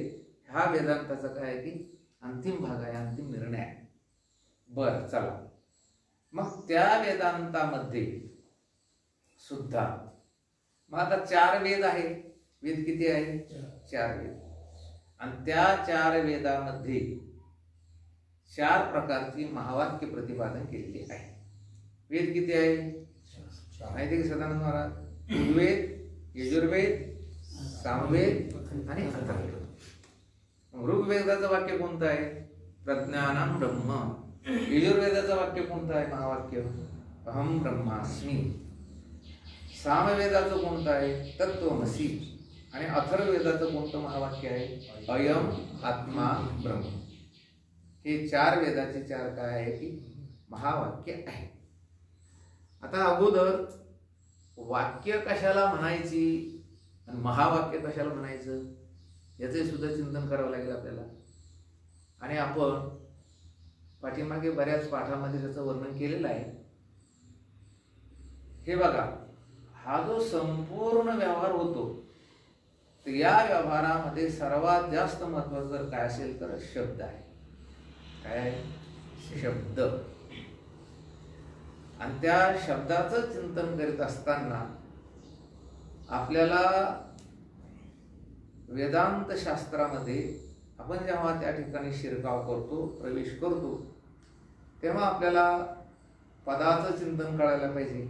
हा वेदांताचा काय आहे की अंतिम भाग आहे, अंतिम निर्णय आहे. बर, चला मग त्या वेदांतामध्ये सुद्धा मग आता 4 वेद आहे. वेद किती आहे? 4 वेद. आणि त्या 4 वेदामध्ये 4 प्रकारची महावाक्य प्रतिपादन केलेली आहे. वेद किती आहे माहिती की सदानंद महाराज? ऋग्वेद, यजुर्वेद, सामवेद आणि अथर्ववेद. ऋग्वेदाचं वाक्य कोणतं आहे? प्रज्ञानं ब्रह्म. यजुर्वेदाचं वाक्य कोणतं आहे? महावाक्य अहम ब्रह्मास्मी. सामवेदाचं कोणतं आहे? तत्त्वमसी. आणि अथर्ववेदाचं कोणतं महावाक्य आहे? अयम आत्मा ब्रह्म. हे 4 वेदाचे 4 काय आहे की महावाक्य आहे. आता अगोदर वाक्य कशाला म्हणायची आणि महावाक्य कशाला म्हणायचं याचे सुद्धा चिंतन करावं लागेल आपल्याला. आणि आपण पाठीमागे बऱ्याच पाठामध्ये त्याचं वर्णन केलेलं आहे. हे बघा, हा जो संपूर्ण व्यवहार होतो तर या व्यवहारामध्ये सर्वात जास्त महत्वाचं जर काय असेल तर शब्द आहे. काय आहे? शब्द. आणि त्या शब्दाचं चिंतन करीत असताना आपल्याला वेदांत शास्त्रामध्ये आपण जेव्हा त्या ठिकाणी शिरकाव करतो, प्रवेश करतो, तेव्हा आपल्याला पदाचं चिंतन कळायला पाहिजे.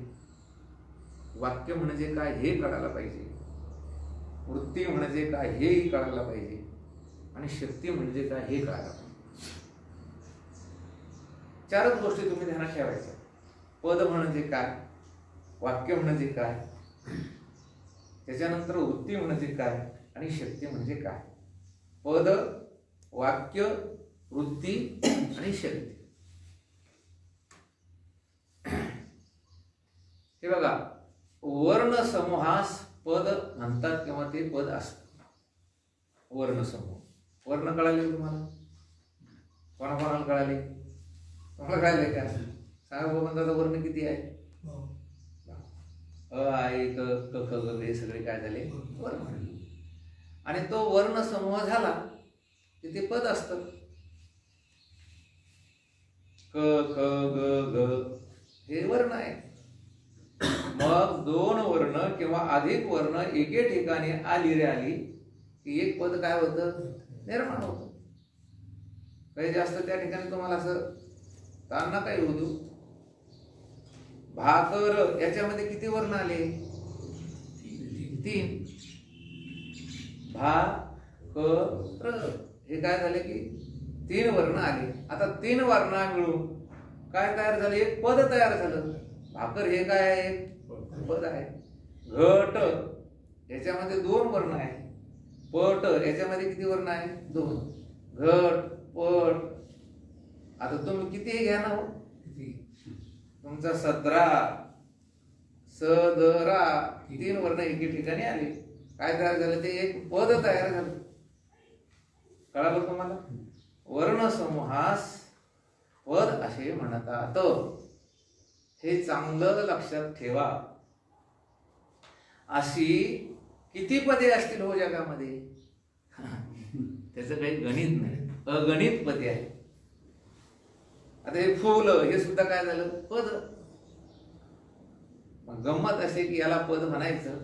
वाक्य म्हणजे काय हे कळायला पाहिजे. वृत्ती म्हणजे काय हेही कळायला पाहिजे. आणि शक्ती म्हणजे काय हे कळायला पाहिजे. 4च गोष्टी तुम्ही ध्यानात ठेवायच्या. पद म्हणजे काय, वाक्य म्हणजे काय, त्याच्यानंतर वृत्ती म्हणजे काय आणि शक्ती म्हणजे काय. पद, वाक्य, वृत्ती आणि शक्ती. हे बघा, वर्ण समूहास पद म्हणतात किंवा ते पद असतात. वर्ण समूह. वर्ण कळाले तुम्हाला? कोणाकोणाला कळाले? तुम्हाला कळाले का? सांगा बघा, वर्ण किती आहे? अ, आ, इ, क, ख, ग हे सगळे काय झाले? वर्ण. आणि तो वर्ण समूह झाला की ते पद असतं. क, ख, ग, घ हे वर्ण आहे. मग 2 वर्ण किंवा अधिक वर्ण एके ठिकाणी आली रे आली की एक पद काय होतं? निर्माण होतं. काही जास्त त्या ठिकाणी तुम्हाला असं ताण नका येऊ देऊ. भाकर याच्यामध्ये किती वर्ण आले? 3. भा, क, र हे काय झाले की 3 वर्ण आले. आता 3 वर्ण मिळून काय तयार झालं? एक पद तयार झालं. भाकर हे काय आहे? पद आहे. घट याच्यामध्ये 2 वर्ण आहे. पट याच्यामध्ये किती वर्ण आहे? 2. घट, पट. आता तुम्ही किती घ्या ना हो, तुमचा 17, सदरा 3 वर्ण एके ठिकाणी आले. काय तयार झालं? ते एक पद तयार झालं. कळालं तुम्हाला? वर्ण समूहास पद असे म्हणतात. हे चांगलं लक्षात ठेवा. अशी किती पदे असतील हो जगामध्ये? त्याचं काही गणित नाही, अगणित पदे आहेत. आता हे फुल हे सुद्धा काय झालं? पद. मग गंमत असे की याला पद म्हणायचं.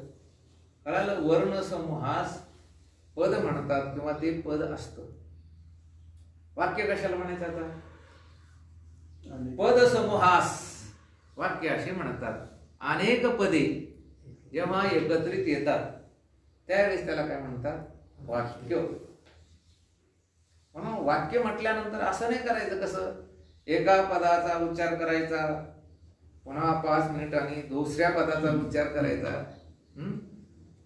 कळालं? वर्ण समूहास पद म्हणतात किंवा ते पद असतं. वाक्य कशाला म्हणायचं? आता पद समूहास वाक्य असे म्हणतात. अनेक पदे जेव्हा एकत्रित येतात त्यावेळेस त्याला काय म्हणतात? वाक्य. म्हणून वाक्य म्हटल्यानंतर असं नाही करायचं कसं एका पदाचा उच्चार करायचा, पुन्हा 5 मिनिटांनी दुसऱ्या पदाचा उच्चार करायचा.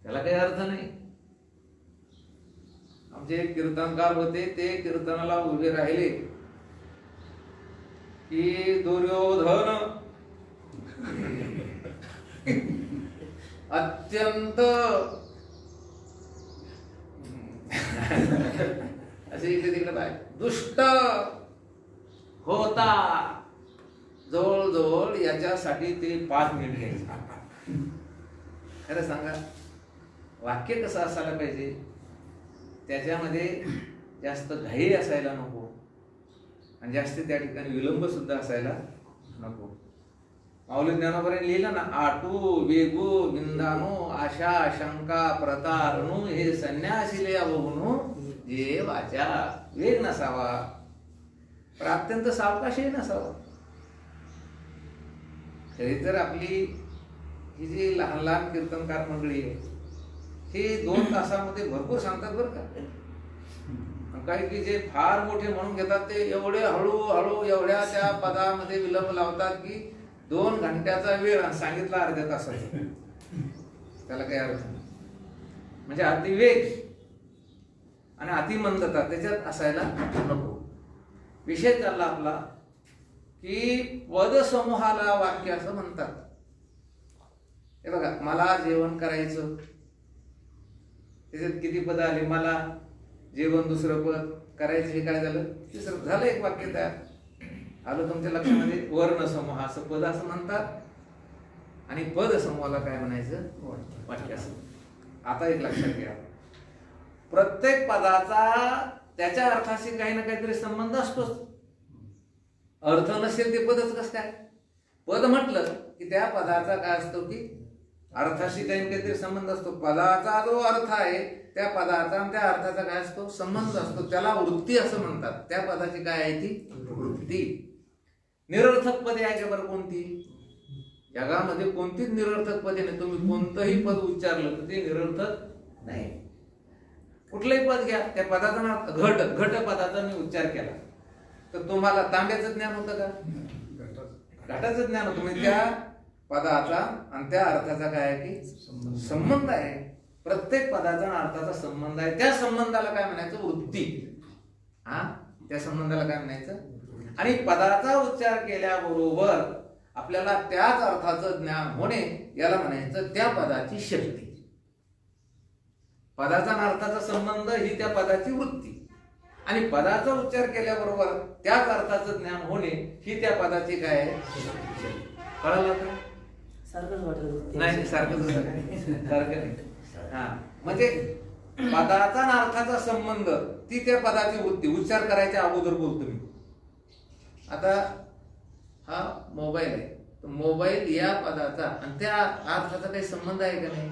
त्याला काही अर्थ नाही. आमचे एक कीर्तनकार होते, ते कीर्तनाला उभे राहिले की दुर्योधन अत्यंत असे इकडे तिकडे काय दुष्ट होता. जवळजवळ याच्यासाठी ते 5 मिनिट घ्यायचे. खरं सांगा, वाक्य कसं असायला पाहिजे? त्याच्यामध्ये जास्त घाई असायला नको आणि जास्त त्या ठिकाणी विलंब सुद्धा असायला नको. माऊली ज्ञानोबाने लिहिलं ना, आटू वेगू बिंदानो आशा शंका प्रतारणू हे संन्यासीले अवगुणू जे वाचा. वेग नसावा, पण अत्यंत सावकाशही नसावा. खरी तर आपली ही जी लहान लहान कीर्तनकार मंडळी आहे, हे 2 तासामध्ये भरपूर सांगतात बरं का. काही की जे फार मोठे म्हणून घेतात ते एवढे हळूहळू एवढ्या त्या पदामध्ये विलंब लावतात की 2 घंट्याचा वेळ आणि सांगितला अर्ध्या तासाचा. त्याला काही अर्थ नाही. म्हणजे अतिवेग आणि अतिमंदता त्याच्यात असायला नको. विषय चालला आपला की पदसमूहाला वाक्य असं म्हणतात. हे बघा, मला जेवण करायचं, त्याच्यात किती पद आली? मला जेवण दुसरं पद, करायचं हे काय झालं? तिसरं झालं, एक वाक्य तयार आलं तुमच्या लक्षामध्ये. वर्ण समूह असं पद असं म्हणतात आणि पद समूहाला काय म्हणायचं? वाक्य असं. आता एक लक्षात घ्या, प्रत्येक पदाचा त्याच्या अर्थाशी काही ना काहीतरी संबंध असतोच. अर्थ नसेल ते पदच कसं काय? पद म्हटलं की त्या पदाचा काय असतो की अर्थाशी काही ना काहीतरी संबंध असतो. पदाचा जो अर्थ आहे त्या पदाचा आणि त्या अर्थाचा काय असतो? संबंध असतो. त्याला वृत्ती असं म्हणतात. त्या पदाची काय आहे ती? वृत्ती. निरर्थक पदे आहे का बरं कोणती? जगामध्ये कोणतीच निरर्थक पदे नाही. तुम्ही कोणतंही पद उच्चारलं तर ते निरर्थक नाही. कुठलंही पद घ्या, त्या पदाचा नाव घट पदाचा मी उच्चार केला तर तुम्हाला तांब्याचं ज्ञान होतं का? घटाचं ज्ञान होतं. म्हणजे त्या पदाचा आणि त्या अर्थाचा काय आहे की संबंध आहे. प्रत्येक पदाचा आणि अर्थाचा संबंध आहे. त्या संबंधाला काय म्हणायचं? वृत्ती. त्या संबंधाला काय म्हणायचं? आणि पदाचा उच्चार केल्याबरोबर आपल्याला त्याच अर्थाचं ज्ञान होणे याला म्हणायचं त्या पदाची शक्ती. पदाचा आणि अर्थाचा संबंध ही त्या पदाची वृत्ती आणि पदाचा उच्चार केल्याबरोबर त्याच अर्थाचं ज्ञान होणे ही त्या पदाची काय आहे? कळलं का? सारखंच वाटत नाही, सारखं नाही. म्हणजे पदाचा आणि अर्थाचा संबंध ती त्या पदाची वृत्ती. उच्चार करायच्या अगोदर बोलतो मी. आता हा मोबाईल आहे, तर मोबाईल या पदाचा आणि त्या अर्थाचा काही संबंध आहे का नाही?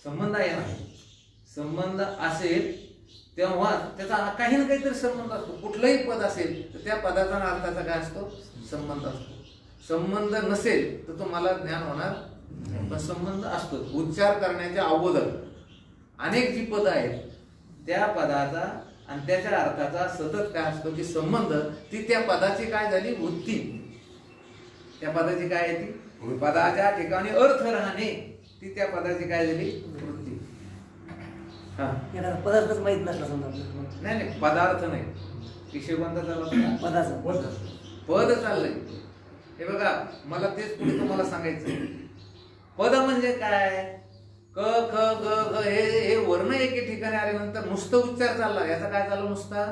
संबंध आहे ना. संबंध असेल तेव्हा त्याचा काही ना काहीतरी संबंध असतो. कुठलंही पद असेल तर त्या पदाचा आणि अर्थाचा काय असतो? संबंध असतो. संबंध नसेल तर तुम्हाला ज्ञान होणार नाही. पण संबंध असतो. उच्चार करण्याच्या अगोदर अनेक जी पद आहेत त्या पदाचा आणि त्याच्या अर्थाचा सतत काय असतो की संबंध. ती त्या पदाची काय झाली? वृत्ती. त्या पदाची काय आहे ती? पदाच्या ठिकाणी अर्थ राहणे ती त्या पदाची काय झाली? वृत्ती. पदार्थच माहित नसला समजा आपल्याला. नाही, पदार्थ नाही. विषय कोणता चालला? पदाचा पद चाललंय. हे बघा, मला तेच पुढे तुम्हाला सांगायचं. पद म्हणजे काय? क ख ग घ हे वर्ण एके ठिकाणी आल्यानंतर नुसतं उच्चार चालला. याचा काय चालला? नुसता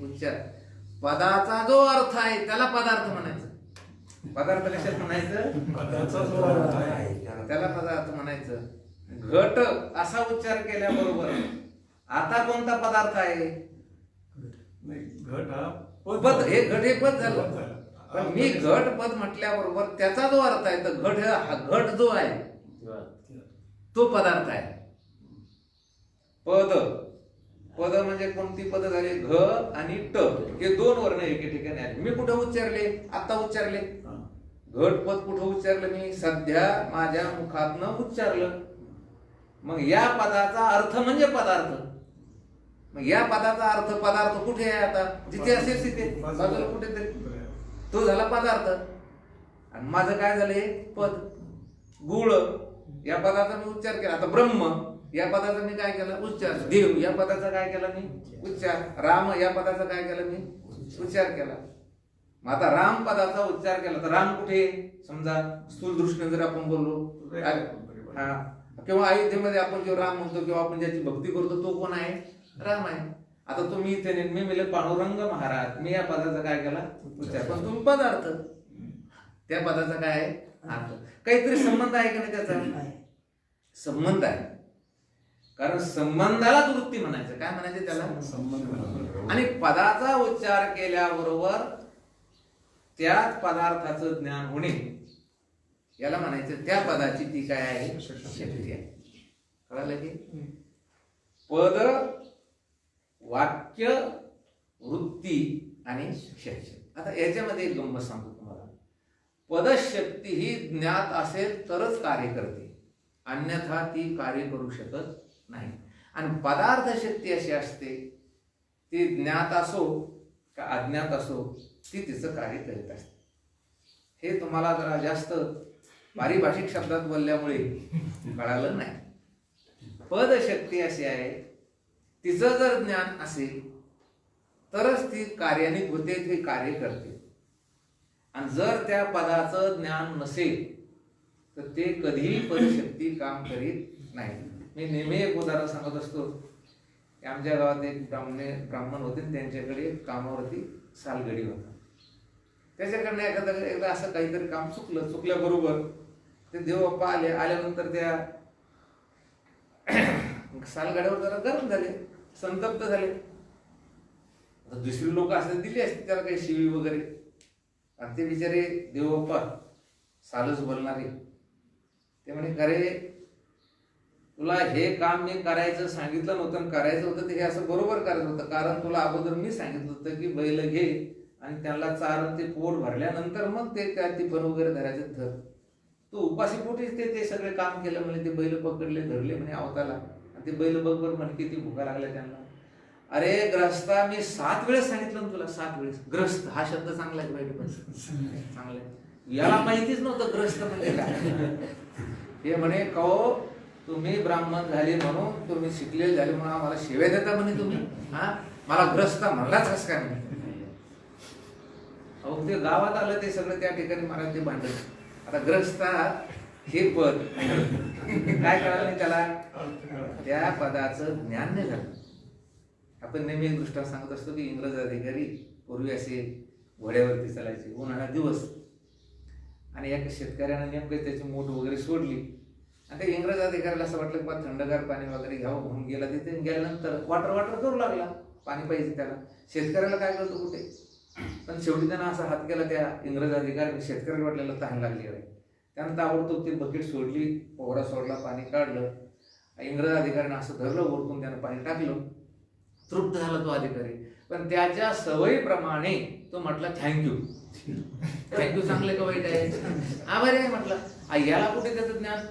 उच्चार. पदाचा जो अर्थ आहे त्याला पदार्थ म्हणायचं. पदार्थ कशात म्हणायचं? त्याला पदार्थ म्हणायचं. घट असा उच्चार केल्याबरोबर आता कोणता पदार्थ आहे? पद. हे घट हे पद झालं. पण मी घट पद म्हटल्याबरोबर त्याचा जो अर्थ आहे तर घट जो आहे तो पदार्थ आहे. पद पद म्हणजे कोणती पद झाली? घ आणि ट हे 2 वर्ण एके ठिकाणी आले. मी कुठं उच्चारले? आता उच्चारले. घट पद कुठं उच्चारलं मी? सध्या माझ्या मुखातनं उच्चारलं. मग या पदाचा अर्थ म्हणजे पदार्थ. मग या पदाचा अर्थ पदार्थ कुठे आहे? आता जिथे असेल तिथे बाजूला कुठेतरी तो झाला पदार्थ. आणि माझं काय झालंय? पद. गुळ या पदाचा मी उच्चार केला. आता ब्रह्म या पदाचा मी काय केला? उच्चार. देव या पदाचा काय केला मी? उच्चार. राम या पदाचा काय केला मी? उच्चार केला. मग आता राम पदाचा उच्चार केला तर राम कुठे? समजा स्थूल दृष्टीने जर आपण बोललो किंवा अयोध्येमध्ये आपण जो राम म्हणतो किंवा आपण ज्याची भक्ती करतो तो कोण आहे? राम आहे. आता तुम्ही इथे मी मिले पांडुरंग महाराज, मी या पदाचा काय केला? उच्चार. पण तुम्ही पदार्थ. त्या पदाचा काय आहे? अर्थ. काहीतरी संबंध आहे का नाही त्याचा? संबंध आहे. कारण संबंधाला वृत्ती म्हणायचं. काय म्हणायचं त्याला? संबंध. आणि पदाचा उच्चार केल्याबरोबर त्याच पदार्थाचं ज्ञान होणे याला म्हणायचं त्या पदाची ती काय आहे? शक्ती आहे. कळलं की? पद, वाक्य, वृत्ती आणि शक्ती. आता याच्यामध्ये एक गंमत सांगतो तुम्हाला. पदशक्ती ही ज्ञात असेल तरच कार्य करते, अन्यथा ती कार्य करू शकत नाही. आणि पदार्थ शक्ती अशी असते ती ज्ञात असो का अज्ञात असो ती तिचं कार्य करीत असते. हे तुम्हाला जरा जास्त पारिभाषिक शब्दात बोलल्यामुळे कळालं नाही. पदशक्ती अशी आहे, तिचं जर ज्ञान असेल तरच ती कार्यान्वित होते, ती कार्य करते. आणि जर त्या पदाचं ज्ञान नसेल तर ते कधीही पदशक्ती काम करीत नाही. मी नेहमी एक उदाहरण सांगत असतो. आमच्या गावात एक ब्राह्मण होते, त्यांच्याकडे कामावरती सालगडी होता. त्याच्याकडनं एकदा असं काहीतरी काम चुकल्याबरोबर ते देवबाप्पा आल्यानंतर त्या सालगाड्यावर जरा गरम झाले, संतप्त झाले. दुसरी लोक असं दिली असते त्याला काही शिवी वगैरे, आणि ते बिचारे देवबाप्पा सालच बोलणारे ते म्हणे, अरे तुला हे काम मी करायचं सांगितलं नव्हतं, करायचं होतं ते हे असं बरोबर करायचं होतं. कारण तुला अगोदर मी सांगितलं होतं की बैल घे आणि त्यांना चारून ते पोट भरल्यानंतर मग ते काय टिफन वगैरे धरायचं धर. तू उपाशी पोटीच ते सगळे काम केलं. म्हणजे ते बैल पकडले, धरले म्हणे आवताला, आणि ते बैल बरोबर म्हणे किती भुका लागल्या त्यांना. अरे ग्रस्ता, मी 7 वेळेस सांगितलं ना तुला, 7 वेळेस. ग्रस्त हा शब्द चांगला आहे पाहिजे, पण चांगला आहे. याला माहितीच नव्हतं ग्रस्त म्हणजे काय. हे म्हणे कहो तुम्ही ब्राह्मण झाले म्हणून, तुम्ही शिकलेले झाले म्हणून आम्हाला शिव्या देता म्हणे तुम्ही. हा, मला ग्रस्त म्हणलाच कस काय म्हणे. अहो ते गावात आलं ते सगळं त्या ठिकाणी मला ते भांडण. आता ग्रस्ता हे पद काय कळालं नाही त्याला, त्या पदाचं ज्ञान नाही झालं. आपण नेहमी एक दृष्टांत सांगत असतो की इंग्रज अधिकारी पूर्वी असे घोड्यावरती चालायचे, उन्हाळा दिवस, आणि एका शेतकऱ्याने नेमकं त्याची मूठ वगैरे सोडली, आणि त्या इंग्रज अधिकाऱ्याला असं वाटलं की थंडगार पाणी वगैरे घ्यावं म्हणून गेला. तिथे गेल्यानंतर वाटर करू लागला, पाणी पाहिजे त्याला. शेतकऱ्याला काय कळतं कुठे, पण शेवटी त्यानं असा हात केला त्या इंग्रज अधिकारी, शेतकऱ्याला वाटलेलं तहान लागली आहे. त्यानं ताबडतोब ती बकेट सोडली, पोहरा सोडला, पाणी काढलं. इंग्रज अधिकाऱ्यानं असं धरलं, ओरकून त्यानं पाणी टाकलं. तृप्त झाला तो अधिकारी, पण त्याच्या सवयीप्रमाणे तो म्हटला थँक्यू. थँक्यू चांगले का वाईट आहे, आभारी आहे म्हटलं. याला कुठे त्याचं ज्ञान.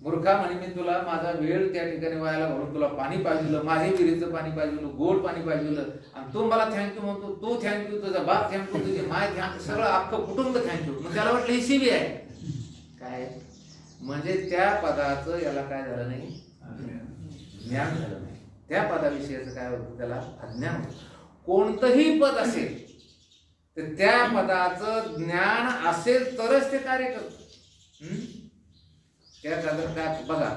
मूर्खा म्हणे, मी तुला माझा वेळ त्या ठिकाणी व्हायला घालून तुला पाणी पाहिजे, माझे विहिरीचं पाणी पाहिजे, गोड पाणी पाहिजे, आणि तू मला थँक्यू म्हणतो. तू थँक्यू, तुझा बाप थँक्यू, तुझी माय थँक्यू, सगळं अख्खं कुटुंब थँक्यू. मग त्याला वाटलं ही शिवी आहे काय. म्हणजे त्या पदाचं याला काय झालं नाही, ज्ञान झालं नाही. त्या पदाविषयीचं काय होतं, त्याला अज्ञान होतं. कोणतंही पद असेल तर त्या पदाचं ज्ञान असेल तरच ते कार्य करतं. त्या काय बघा,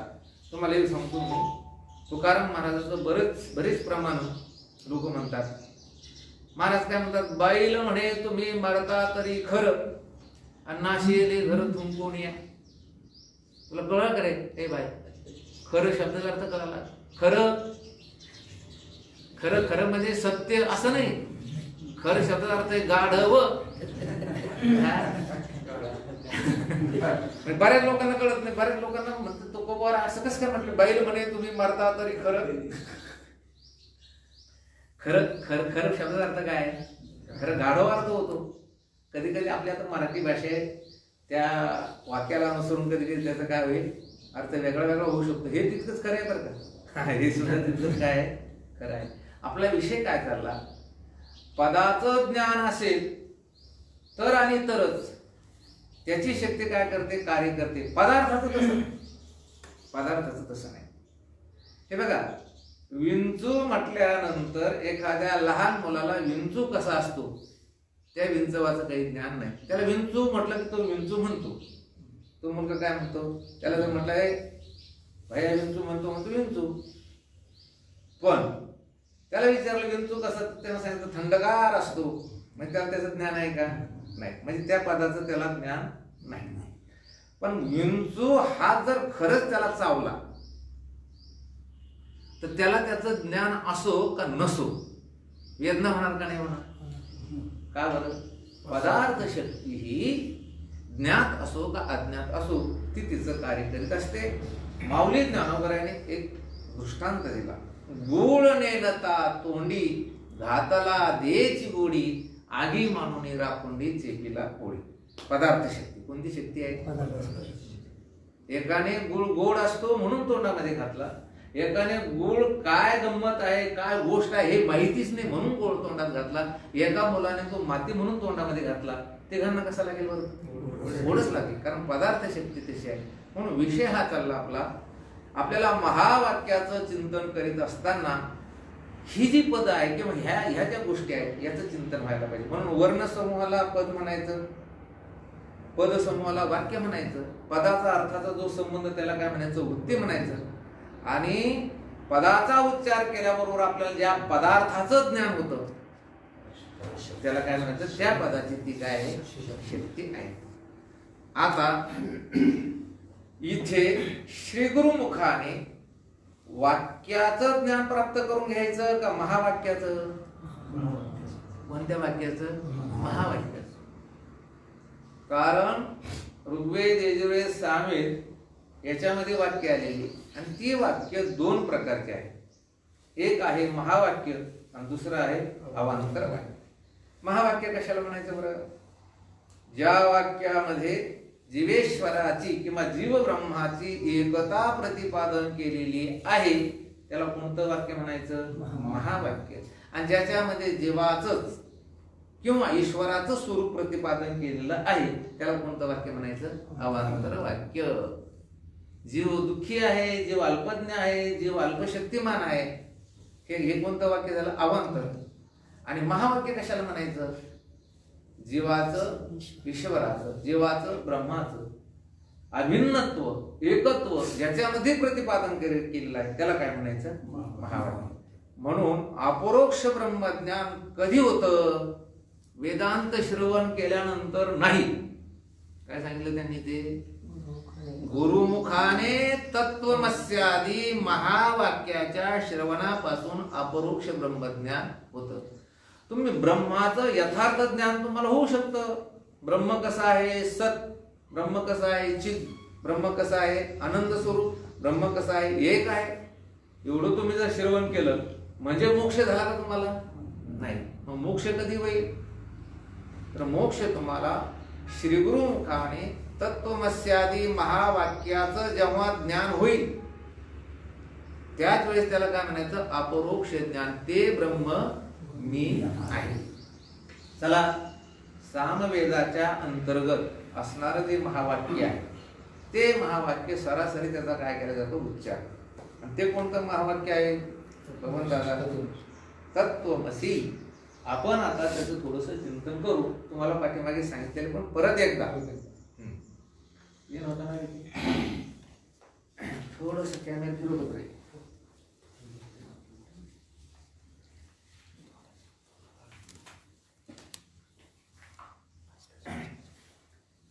तुम्हाला एक सांगतो मी, तुकाराम महाराजाचं बरेच प्रमाण लोक म्हणतात. महाराज काय म्हणतात, बैल म्हणे तुम्ही मरता तरी खरं, अन्नाशिले घर थुंकून या. तुला कळलं करे हे बाय, खरं शब्द अर्थ करायला. खरं खरं म्हणजे सत्य असं नाही. खरं शब्दाचा अर्थ आहे गाढव. बऱ्याच लोकांना कळत नाही. बऱ्याच लोकांना म्हणतात तो कोबर असं कसं काय म्हटलं, बैल म्हणे तुम्ही मरता तरी खरं. खरं शब्दाचा अर्थ काय आहे, खरं गाढव अर्थ होतो. कधी कधी आपल्या आता मराठी भाषेत त्या वाक्याला अनुसरून कधी कधी त्याचा काय होईल, अर्थ वेगळा होऊ शकतो. हे तितकंच खरं आहे बरं का, हे सुद्धा तितकंच काय आहे, खरं आहे. आपला विषय काय चालला, पदाचं ज्ञान असेल तर आणि तरच त्याची शक्ती काय करते, कार्य करते. पदार्थाचं तसं नाही. हे बघा, विंचू म्हटल्यानंतर एखाद्या लहान मुलाला विंचू कसा असतो त्या विंचवाचं काही ज्ञान नाही. त्याला विंचू म्हटलं की तो विंचू म्हणतो. तो मुलगा काय म्हणतो, त्याला जर म्हटलंय भैया विंचू म्हणतो विंचू. पण त्याला विचारलं विंचू कसं, त्यानं सांगितलं थंडगार असतो. म्हणजे त्याला त्याचं ज्ञान आहे का, नाही. म्हणजे त्या पदाचं त्याला ज्ञान नाही. पण विंचू हा जर खरंच त्याला चावला तर त्याला त्याचं ज्ञान असो का नसो, वेदना होणार का नाही होणार. का बरं, पदार्थ शक्ती ही ज्ञात असो का अज्ञात असो ती तिचं कार्य करीत असते. माऊली ज्ञानोबराने एक दृष्टांत दिला. गुळ नेलता तोंडी घातला देची गोडी, आगी मानून राखुंडी चेपीला पोळी. पदार्थ शक्ती कोणती शक्ती आहे, एकाने गुळ गोड असतो म्हणून तोंडामध्ये घातला, एकाने गोड काय गंमत आहे, काय गोष्ट आहे हे माहितीच नाही म्हणून गोड तोंडात घातला. एका मुलाने तो माती म्हणून तोंडामध्ये घातला. तिघांना कसा लागेल बरं? गोडच लागेल, कारण पदार्थ शक्ती तशी आहे. म्हणून विषय हा चालला आपला. आपल्याला महावाक्याचं चिंतन करीत असताना ही जी पद आहे किंवा ह्या ज्या गोष्टी आहेत याचं चिंतन व्हायला पाहिजे. म्हणून वर्ण समूहाला पद म्हणायचं, पद समूहाला वाक्य म्हणायचं, पदाचा अर्थाचा जो संबंध त्याला काय म्हणायचं? वृत्ती म्हणायचं. आणि पदाचा उच्चार केल्याबरोबर आपल्याला ज्या पदार्थाचं ज्ञान होतं त्याला काय म्हणायचं? त्या पदाची ती काय आहे? शक्ती आहे. आता इथे श्री गुरुमुखाने वाक्याचं ज्ञान प्राप्त करून घ्यायचं का महावाक्याचं? कोणत्या वाक्याचं? महावाक्याचं. कारण ऋग्वेद, यजुर्वेद, सामवेद याच्यामध्ये वाक्य आलेली आणि ती वाक्य दोन प्रकारची आहे. एक आहे महावाक्य आणि दुसरं आहे अवांतर वाक्य. महावाक्य कशाला म्हणायचं बरं? ज्या वाक्यामध्ये जीवेश्वराची किंवा जीव ब्रह्माची एकता प्रतिपादन केलेली आहे त्याला कोणतं वाक्य म्हणायचं? महावाक्य. आणि ज्याच्यामध्ये जीवाचंच किंवा ईश्वराचं स्वरूप प्रतिपादन केलेलं आहे त्याला कोणतं वाक्य म्हणायचं? अवांतर वाक्य. जीव दुःखी आहे, जीव अल्पज्ञ आहे, जीव अल्पशक्तिमान आहे, हे कोणतं वाक्य झालं? अवांतर. आणि महावाक्य कशाला म्हणायचं? जीवाचं ईश्वराचं, जीवाचं ब्रह्माचं अभिन्नत्व, एकत्व ज्याच्यामध्ये प्रतिपादन केलेलं आहे त्याला काय म्हणायचं? महावाक्य. म्हणून अपरोक्ष ब्रह्मज्ञान कधी होतं? वेदांत श्रवण केल्यानंतर नाही. काय सांगितलं त्यांनी? ते गुरुमुखाने तत्वमस्यादी महावाक्याच्या श्रवणापासून अपरोक्ष ब्रह्मज्ञान होतं. तुम्ही ब्रह्माचं यथार्थ ज्ञान तुम्हाला होऊ शकतं. ब्रह्म कसा आहे? सत. ब्रह्म कसा आहे? चित. ब्रह्म कसा आहे? आनंद स्वरूप. ब्रह्म कसा आहे? एक आहे. एवढं तुम्ही जर श्रवण केलं म्हणजे मोक्ष झाला का तुम्हाला? नाही. मग मोक्ष कधी होईल? तर मोक्ष तुम्हाला श्री गुरुमुखाने तत्वमस्यादी महावाक्याचं जेव्हा ज्ञान होईल त्याच वेळेस त्याला काय म्हणायचं? अपरोक्ष ज्ञान. ते ब्रह्म मी आहे. चला, सामवेदाच्या अंतर्गत असणारं जे महावाक्य आहे ते महावाक्य सरासरी त्याचा काय केला जातो? उच्चार. आणि ते कोणतं महावाक्य आहे? भगवंताचा तत्वमसी. आपण आता त्याचं थोडस चिंतन करू. तुम्हाला पाठीमागे सांगितलेलं पण परत एकदा थोडस कॅमेरा फिरवत राहील.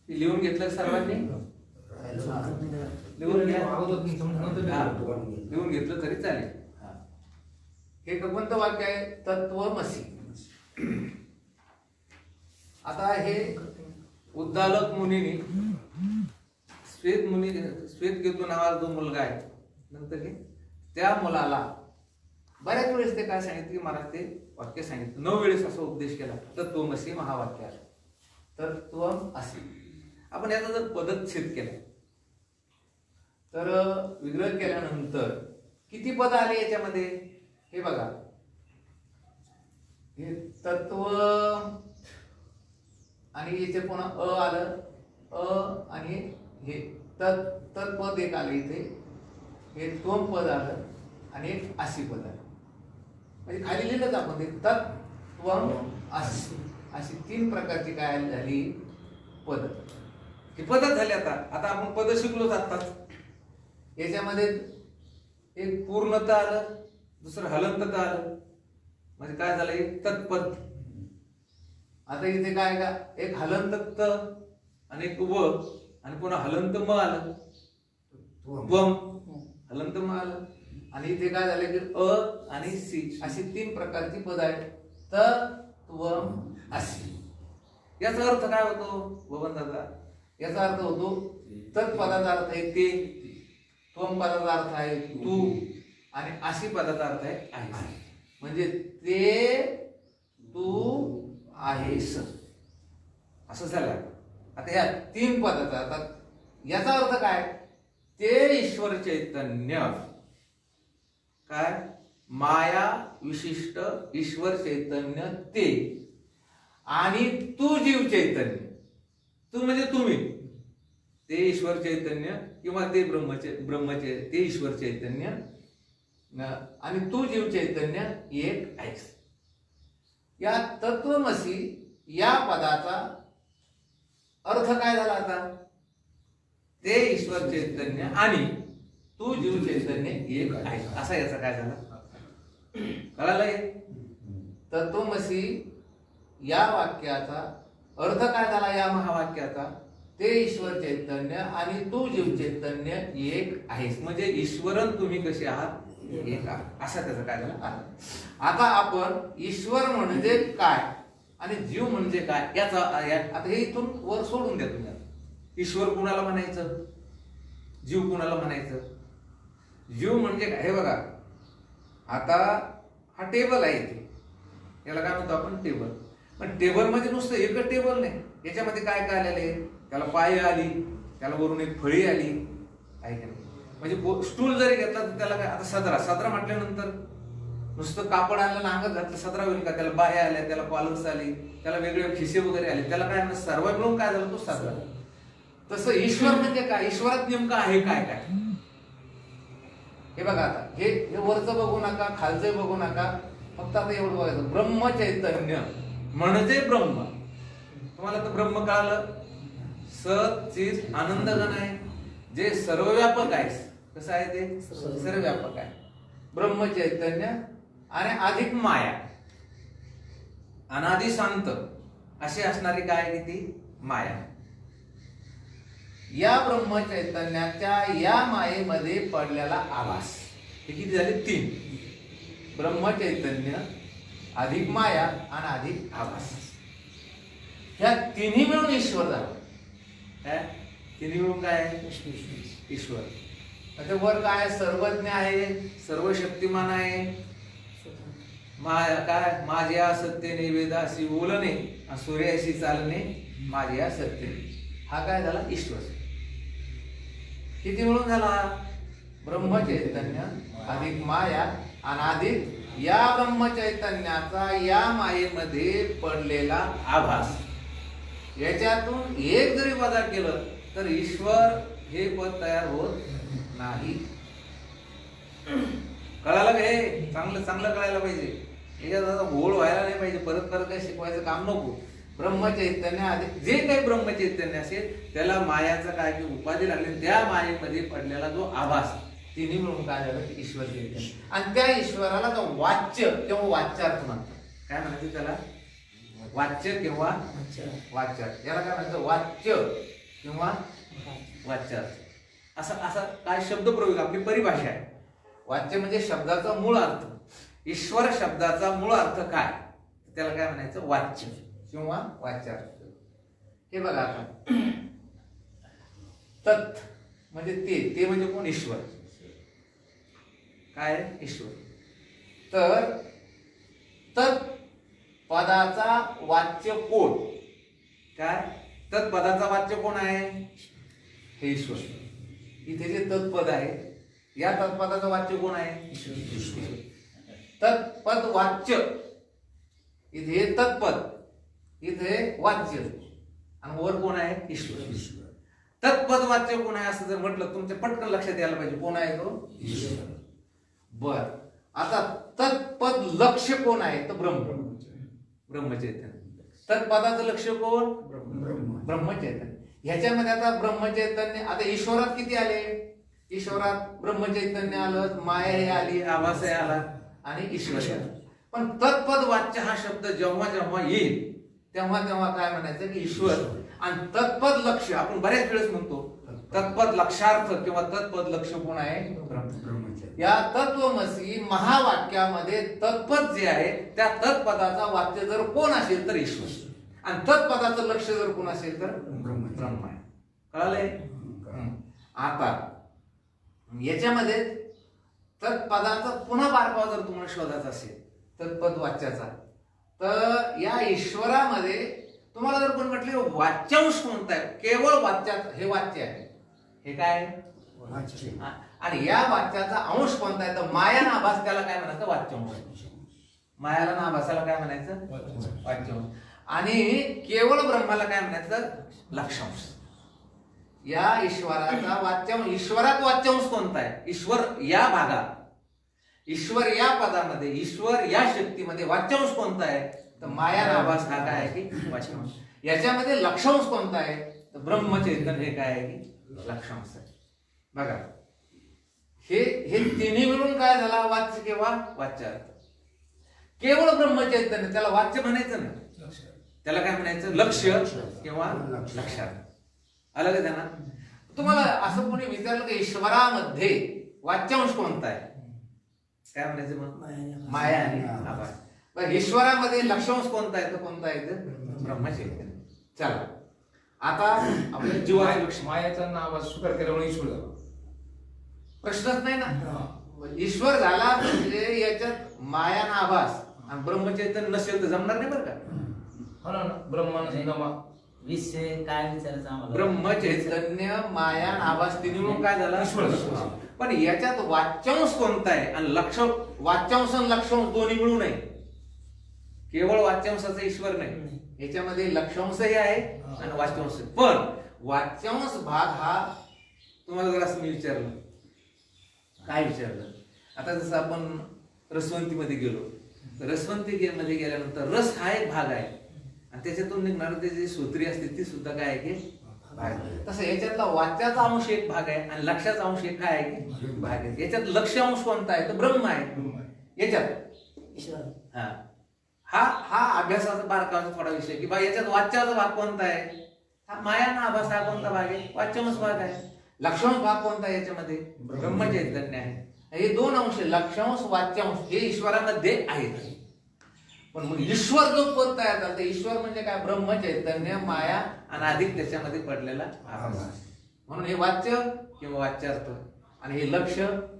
लिहून घेतलं सर्वांनी? लिहून घेतलं तरी चालेल. हे कोणतं वाक्य आहे? तत्वमसी. आता हे उद्दालक मुनीने श्वेतकेतू नावाचा जो मुलगा आहे नंतर हे त्या मुलाला बऱ्याच वेळेस ते काय सांगितलं की महाराज ते वाक्य सांगितलं. 9 वेळेस असा उपदेश केला. तत्वमसी महावाक्य आहे. तत्वम असी. आपण याचा जर पदच्छेद केला तर विग्रह केल्यानंतर किती पद आले याच्यामध्ये? हे बघा, हे तत्व आणि याचे पुन्हा अ आलं, अ आणि हे तत्पद एक आलं इथे, हे त्वम पद आलं आणि एक आसी पद आलं. म्हणजे खाली लिहिलंच आपण ते तत्वम आसी. अशी 3 प्रकारची काय झाली? पद. ही पदच झाली. आता आपण पद शिकलो जातात. याच्यामध्ये एक पूर्णता आलं, दुसरं हलंतता आलं. म्हणजे काय झालं? एक तत्पद. आता इथे काय का? एक हलंत आणि एक व आणि पुन्हा हलंत म आलं, त्वम. हलंत म आलं. आणि इथे काय झालं की अ आणि सी अशी 3 प्रकारची पद आहेत. त्वम असी. याचा अर्थ काय होतो भगवंताचा? याचा अर्थ होतो तत्पदाचा अर्थ आहे ते, त्वम पदाचा अर्थ आहे तू आणि अशी पदाचा अर्थ आहे. म्हणजे ते तू आहेस असं झालं. आता ह्या 3 पदाचा अर्थ याचा अर्थ काय? ते ईश्वर चैतन्य काय माया विशिष्ट ईश्वर चैतन्य ते आणि तू जीव चैतन्य, तू म्हणजे तुम्ही, ते ईश्वर चैतन्य किंवा ते ते ईश्वर चैतन्य आणि तू जीव चैतन्य एक आहेस. या तत्वमसी या पदाचा अर्थ काय झाला आता? ते ईश्वर चैतन्य आणि तू जीव चैतन्य एक आहे, असा याचा काय झाला? कळालंय? तत्वमसी या वाक्याचा अर्थ काय झाला? या महावाक्याचा ते ईश्वर चैतन्य आणि तू जीव चैतन्य एक आहेस, म्हणजे ईश्वरन तुम्ही कसे आहात? एक आहात, असा त्याचा काय झाला? आता आपण ईश्वर म्हणजे काय आणि जीव म्हणजे काय याचा आता हे इथून वर सोडून द्या तुम्ही. ईश्वर कुणाला म्हणायचं, जीव कुणाला म्हणायचं? जीव म्हणजे काय? हे बघा, आता हा टेबल आहे इथे, याला काय म्हणतो आपण? टेबल. पण टेबल मध्ये नुसतं एकच टेबल नाही, याच्यामध्ये काय काय आलेलं आहे? त्याला पाय आली, त्याला वरून एक फळी आली, आहे का नाही? म्हणजे स्टूल जरी घेतला तर त्याला काय? आता सदरा म्हटल्यानंतर नुसतं कापड आणलं नांगत घातलं सदरा होईल का? त्याला बाह्या आल्या, त्याला कॉलम्स आली, त्याला वेगळे खिसे वगैरे आले, त्याला काय सर्व मिळून काय झालं? तो सदरा. तसं ईश्वर म्हणजे काय? ईश्वरात नेमकं आहे काय काय? हे बघा, आता हे वरचं बघू नका, खालचं बघू नका, फक्त आता एवढं बघायचं. ब्रह्म चैतन्य म्हणजे ब्रह्म. तुम्हाला तर ब्रह्म कळालं, सत चित आनंदघन आहे, जे सर्वव्यापक आहे. कसं आहे ते? सर्वव्यापक आहे. ब्रह्म चैतन्य आणि अधिक माया, अनादि शांत अशी असणारी काय? ती माया. या ब्रह्म चैतन्याच्या या मायेमध्ये पडलेला आभास, हे किती झाले? 3. ब्रह्म चैतन्य अधिक माया आणि अधिक आभास, ह्या तिन्ही मिळून ईश्वर झाला. काय? तिन्ही मिळून काय? ईश्वर. आता वर काय? सर्वज्ञ आहे, सर्व शक्तिमान आहे, काय? माझ्या सत्यने वेदाशी बोलणे, सूर्याशी चालणे, माझ्या सत्यने. हा काय झाला? ईश्वर. किती मिळून झाला? ब्रह्मचैतन्य अधिक माया आणि अधिक या ब्रह्मचैतन्याचा या मायेमध्ये पडलेला आभास. याच्यातून एक जरी वजा केलं तर ईश्वर हे पद तयार होत नाही. कळालं का? हे चांगलं चांगलं कळायला पाहिजे. याच्यात आता घोळ व्हायला नाही पाहिजे, परत परत काही शिकवायचं काम नको. ब्रह्मचैतन्य अधिक जे काही ब्रह्मचैतन्य असेल त्याला मायाचं काय की उपाधी लागली, त्या मायेमध्ये पडलेला जो आभास, तिन्ही मिळून काय झालं? ईश्वर चैतन्य. आणि त्या ईश्वराला जो वाच्य किंवा वाच्यार्थ म्हणतात. काय म्हणायचं त्याला? वाच्य किंवा वाच्यार्थ. याला काय म्हणायचं? वाच्य किंवा वाच्यार्थ. असा असा काय शब्दप्रयोग, आपली परिभाषा आहे. वाच्य म्हणजे शब्दाचा मूळ अर्थ. ईश्वर शब्दाचा मूळ अर्थ काय? त्याला काय म्हणायचं? वाच्य किंवा वाच्यार्थ. हे बघा, आता तत् म्हणजे ते म्हणजे कोण? ईश्वर. काय? ईश्वर. तर तत् पदाचा वाच्य कोण? काय? तत् पदाचा वाच्य कोण आहे? हे ईश्वर. इथे जे तत्पद आहे, या तत्पदाचं वाच्य कोण आहे? ईश्वर. तत्पद वाच्य, इथे तत्पद, इथे वाच्य, आणि वर कोण आहे? ईश्वर. तत्पद वाच्य कोण आहे असं जर म्हटलं तुमच्या पटकन लक्षात यायला पाहिजे. कोण आहे तो? ईश्वर. बर, आता तत्पद लक्ष्य कोण आहे? तर ब्रह्मचैतन्य. तत्पदाचं लक्ष्य कोण? ब्रह्मचैतन्य. ह्याच्यामध्ये आता ब्रह्मचैतन्य, आता ईश्वरात किती आले? ईश्वरात ब्रह्मचैतन्य आलं, माया हे आली, आभास हे आला आणि ईश्वर आला. पण तत्पद वाच्य हा शब्द जेव्हा जेव्हा येईल तेव्हा तेव्हा काय म्हणायचं की ईश्वर. आणि तत्पद लक्ष्य आपण बऱ्याच वेळेस म्हणतो, तत्पद लक्षार्थ किंवा तत्पद लक्ष्य कोण आहे? ब्रह्मचैतन्य. या तत्वमसी महावाक्यामध्ये तत्पद जे आहे त्या तत्पदाचा वाच्य जर कोण असेल तर ईश्वर, आणि तत्पदाचं लक्ष्य जर कोण असेल तर ब्रह्म आहे. कळालंय? आता याच्यामध्ये तत्पदाचा पुन्हा बारकावा जर तुम्हाला शोधायचा असेल तत्पद वाच्याचा, तर या ईश्वरामध्ये तुम्हाला जर कोण म्हटले वाच्यांश कोणता आहे, केवळ वाच्यात हे वाच्य आहे. हे काय? आणि या वाच्याचा अंश कोणता आहे तर माया नाभास, त्याला काय म्हणायचं वाच्यांश. मायाला नाभासाला काय म्हणायचं वाच्यांश. आणि केवळ ब्रह्माला काय म्हणायचं लक्षांश. या ईश्वराचा वाच्यांश, ईश्वरात वाच्यांश कोणता आहे? ईश्वर या भागात, ईश्वर या पदामध्ये, ईश्वर या शक्तीमध्ये वाच्यांश कोणता आहे तर माया नाभास हा काय आहे की वाच्यांश. याच्यामध्ये लक्षांश कोणता आहे तर ब्रह्मचैतन्य हे काय आहे की लक्षांश आहे. बघा हे तिन्ही मिळून काय झाला वाच्य किंवा वाच्यार्थ. केवळ ब्रह्मचैतन्य त्याला वाच्य म्हणायचं ना, त्याला काय म्हणायचं लक्ष्य किंवा लक्षार्थ. अलग आहे ना. तुम्हाला असं कोणी विचारलं की ईश्वरामध्ये वाच्यांश कोणता आहे, काय म्हणायचं मग माया आणि आभास. पण ईश्वरामध्ये लक्षांश कोणता आहे तर कोणता आहे तर ब्रह्मचैतन्य. चला आता आपल्या जीवाचं लक्ष, मायाचा नाव स्वीकार केल्यामुळे ईश्वर झाला, प्रश्नच नाही ना. ईश्वर झाला म्हणजे याच्यात माया ना आभास आणि ब्रह्मचैतन्य नसेल तर जमणार नाही बरं का. हो ना, ब्रह्मानं विषय काय विचारायचं आम्हाला? ब्रह्मचैतन्य माया आणि आभास तिन्ही मिळून काय झाला ईश्वर. पण याच्यात वाच्यांश कोणता आहे आणि वाच्यांश आणि लक्षांश दोन्ही मिळून आहे. केवळ वाच्यांशाचा ईश्वर नाही, याच्यामध्ये लक्षांशही आहे आणि वाच्यांश. पण वाच्यांश भाग हा तुम्हाला जर असं मी विचारलं, काय विचारलं, आता जसं आपण रसवंतीमध्ये गेलो तर रसवंती मध्ये गेल्यानंतर रस हा एक भाग आहे आणि त्याच्यातून निघणारे ते जे सूत्री असते ती सुद्धा काय आहे की भाग. तसं याच्यातला वाच्याचा अंश एक भाग आहे आणि लक्षाचा अंश एक काय आहे की भाग आहे. याच्यात लक्ष अंश कोणता आहे तर ब्रह्म आहे याच्यात. हा हा अभ्यासाचा बारकाचा थोडा विषय की बा याच्यात वाच्याचा भाग कोणता आहे, हा माया ना आभास हा कोणता भाग आहे, वाच्यांश भाग आहे. लक्षांश भाग कोणता आहे याच्यामध्ये ब्रह्मचैतन्य आहे. हे दोन अंश लक्षांश वाच्यांश हे ईश्वरामध्ये आहेत. पण मग ईश्वर जो पद तयार झाला, ईश्वर म्हणजे काय ब्रह्मचैतन्य माया आणि अधिक त्याच्यामध्ये पडलेला आभास. म्हणून हे वाच्य किंवा वाच्यार्थ आणि हे लक्ष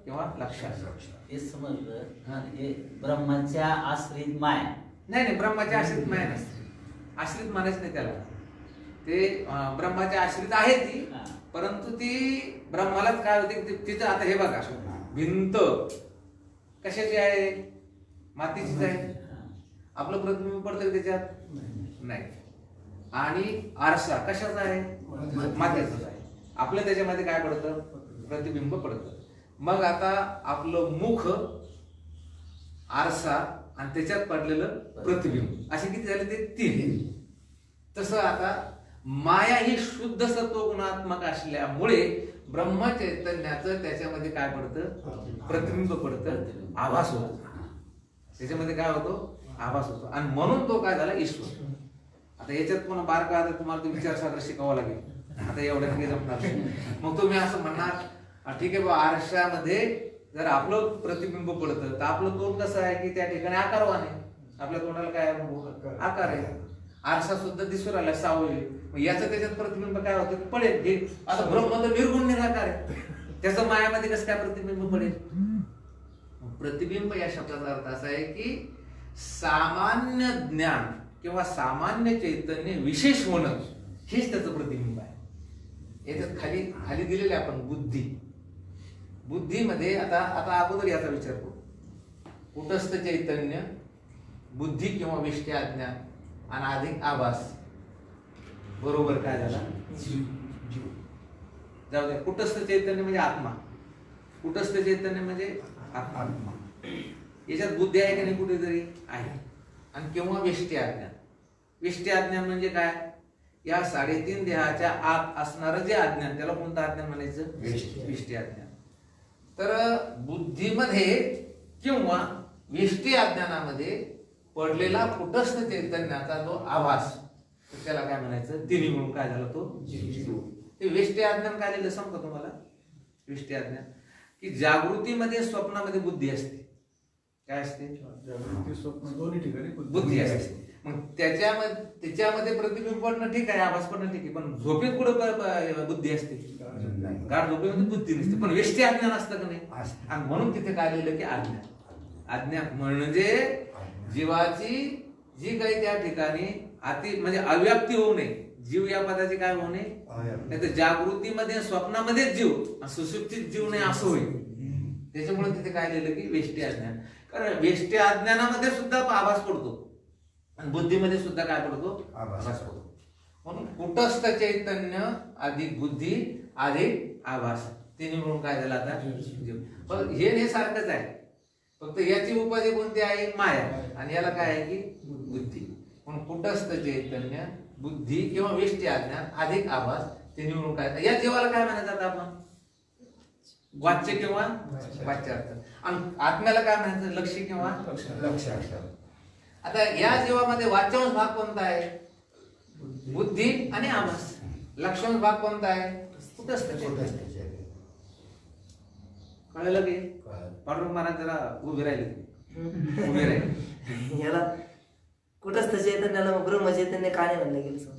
किंवा लक्षार्थ. हे समजलं. हे ब्रह्माच्या आश्रित माया नाही ब्रह्माच्या आश्रित माया नसते, आश्रित मानायच नाही त्याला. ते ब्रह्माच्या आश्रित आहे ती, परंतु ती ब्रह्मालाच काय होते तिचं. आता हे बघा भिंत कशाची आहे, मातीचीच आहे. आपलं प्रतिबिंब पडतं त्याच्यात नाही. आणि आरसा कशाचा आहे, मातीचाच आहे. आपलं त्याच्यामध्ये काय पडतं प्रतिबिंब पडतं. मग आता आपलं मुख, आरसा आणि त्याच्यात पडलेलं प्रतिबिंब असे किती झाले ते तीन. तसं आता माया ही शुद्ध सत्व गुणात्मक असल्यामुळे ब्रह्मचैतन्याचं त्याच्यामध्ये काय पडतं प्रतिबिंब पडतं, आभास होतो. त्याच्यामध्ये काय होतो आभास होतो आणि म्हणून तो काय झाला ईश्वर. आता याच्यात पुन्हा बारका आता तुम्हाला तो विचारसागर शिकावा लागेल. आता एवढ्या काही जमणार नाही. मग तुम्ही असं म्हणणार ठीक आहे बा आरशामध्ये जर आपलं प्रतिबिंब पडतं तर आपलं तोंड कसं आहे की त्या ठिकाणी आकारवान आहे. आपल्या तोंडाला काय आकार आहे. आरसा सुद्धा दिसून आला सावली. मग याचं त्याच्यात प्रतिबिंब काय होतं पडेल. हे आता ब्रह्म तर निर्गुण निराकार आहे, त्याचं मायामध्ये कसं काय प्रतिबिंब पडेल. प्रतिबिंब या शब्दाचा अर्थ असा आहे की सामान्य ज्ञान किंवा सामान्य चैतन्य विशेष होणं हेच त्याचं प्रतिबिंब आहे. याच्यात खाली खाली दिलेले आपण बुद्धी. बुद्धीमध्ये आता अगोदर याचा विचार करू. कुटस्थ चैतन्य, बुद्धी किंवा विष्टी अज्ञान आणि अधिक आभास बरोबर काय झाला जाऊ दे. कुटस्थ चैतन्य म्हणजे आत्मा, कुटस्थ चैतन्य म्हणजे आत्मा. याच्यात बुद्धी आहे की नाही कुठेतरी आहे. आणि किंवा विष्टी अज्ञान. विष्टी अज्ञान म्हणजे काय, या 3.5 देहाच्या आत असणारं जे अज्ञान त्याला कोणतं अज्ञान म्हणायचं विष्टी अज्ञान. तर बुद्धीमध्ये किंवा विष्टी अज्ञानामध्ये पडलेला कुटस्थ चैतन्याचा जो आभास त्याला काय म्हणायचं तिन्ही म्हणून काय झाला तो जीव. ते विष्टी अज्ञान काय लिहिलं सांगतो तुम्हाला. विष्टी अज्ञान की जागृतीमध्ये स्वप्नामध्ये बुद्धी असते. काय असते स्वप्न दोन्ही ठिकाणी बुद्धी असते. मग त्याच्यामध्ये प्रतिबिंब पडणं ठीक आहे, आभास पडणं ठीक आहे, पण झोपेत कुठं बुद्धी असते. गाढ झोपेमध्ये बुद्धी नसते, पण व्यष्टी अज्ञान असतं का नाही. आणि म्हणून तिथे काय लिहिलं की अज्ञान. अज्ञान म्हणजे जीवाची जी काही त्या ठिकाणी म्हणजे अव्याप्ती होऊ नये, जीव या पदाचे काय होणे नाही तर जागृतीमध्ये स्वप्नामध्येच जीव आणि सुसुप्तीत जीव नाही असं होईल. त्याच्यामुळे तिथे काय लिहिलं की वेष्टी अज्ञान. कारण वेष्टी अज्ञानामध्ये सुद्धा आभास पडतो आणि बुद्धीमध्ये सुद्धा काय पडतो आभास पडतो. म्हणून कुटस्थ चैतन्य अधिक बुद्धी अधिक आभास तिन्ही मिळून काय झालं आता जीव. पण हे सारखंच आहे फक्त याची उपाधी कोणती आहे माया आणि याला काय आहे की बुद्धी. म्हणून कुटस्थ चैतन्य बुद्धी किंवा वेष्टी अज्ञान अधिक आभास तिन्ही मिळून काय या जीवाला काय म्हणायचं आपण वाच्य किंवा वाच्यार्थ आणि आत्म्याला काय म्हणायचं लक्ष्य किंवा लक्ष्यार्थ. आता या जीवामध्ये वाच्यांश भाग कोणता आहे बुद्धी आणि आभास. लक्ष्यांश भाग कोणता आहे कुटस्थ चैतन्य. कळलं की पांडुरंग महाराज जरा उभे राहिले याला कुटस्थ चैतन्याला मग ब्रह्म चैतन्य का नाही म्हणलं गेलं सर?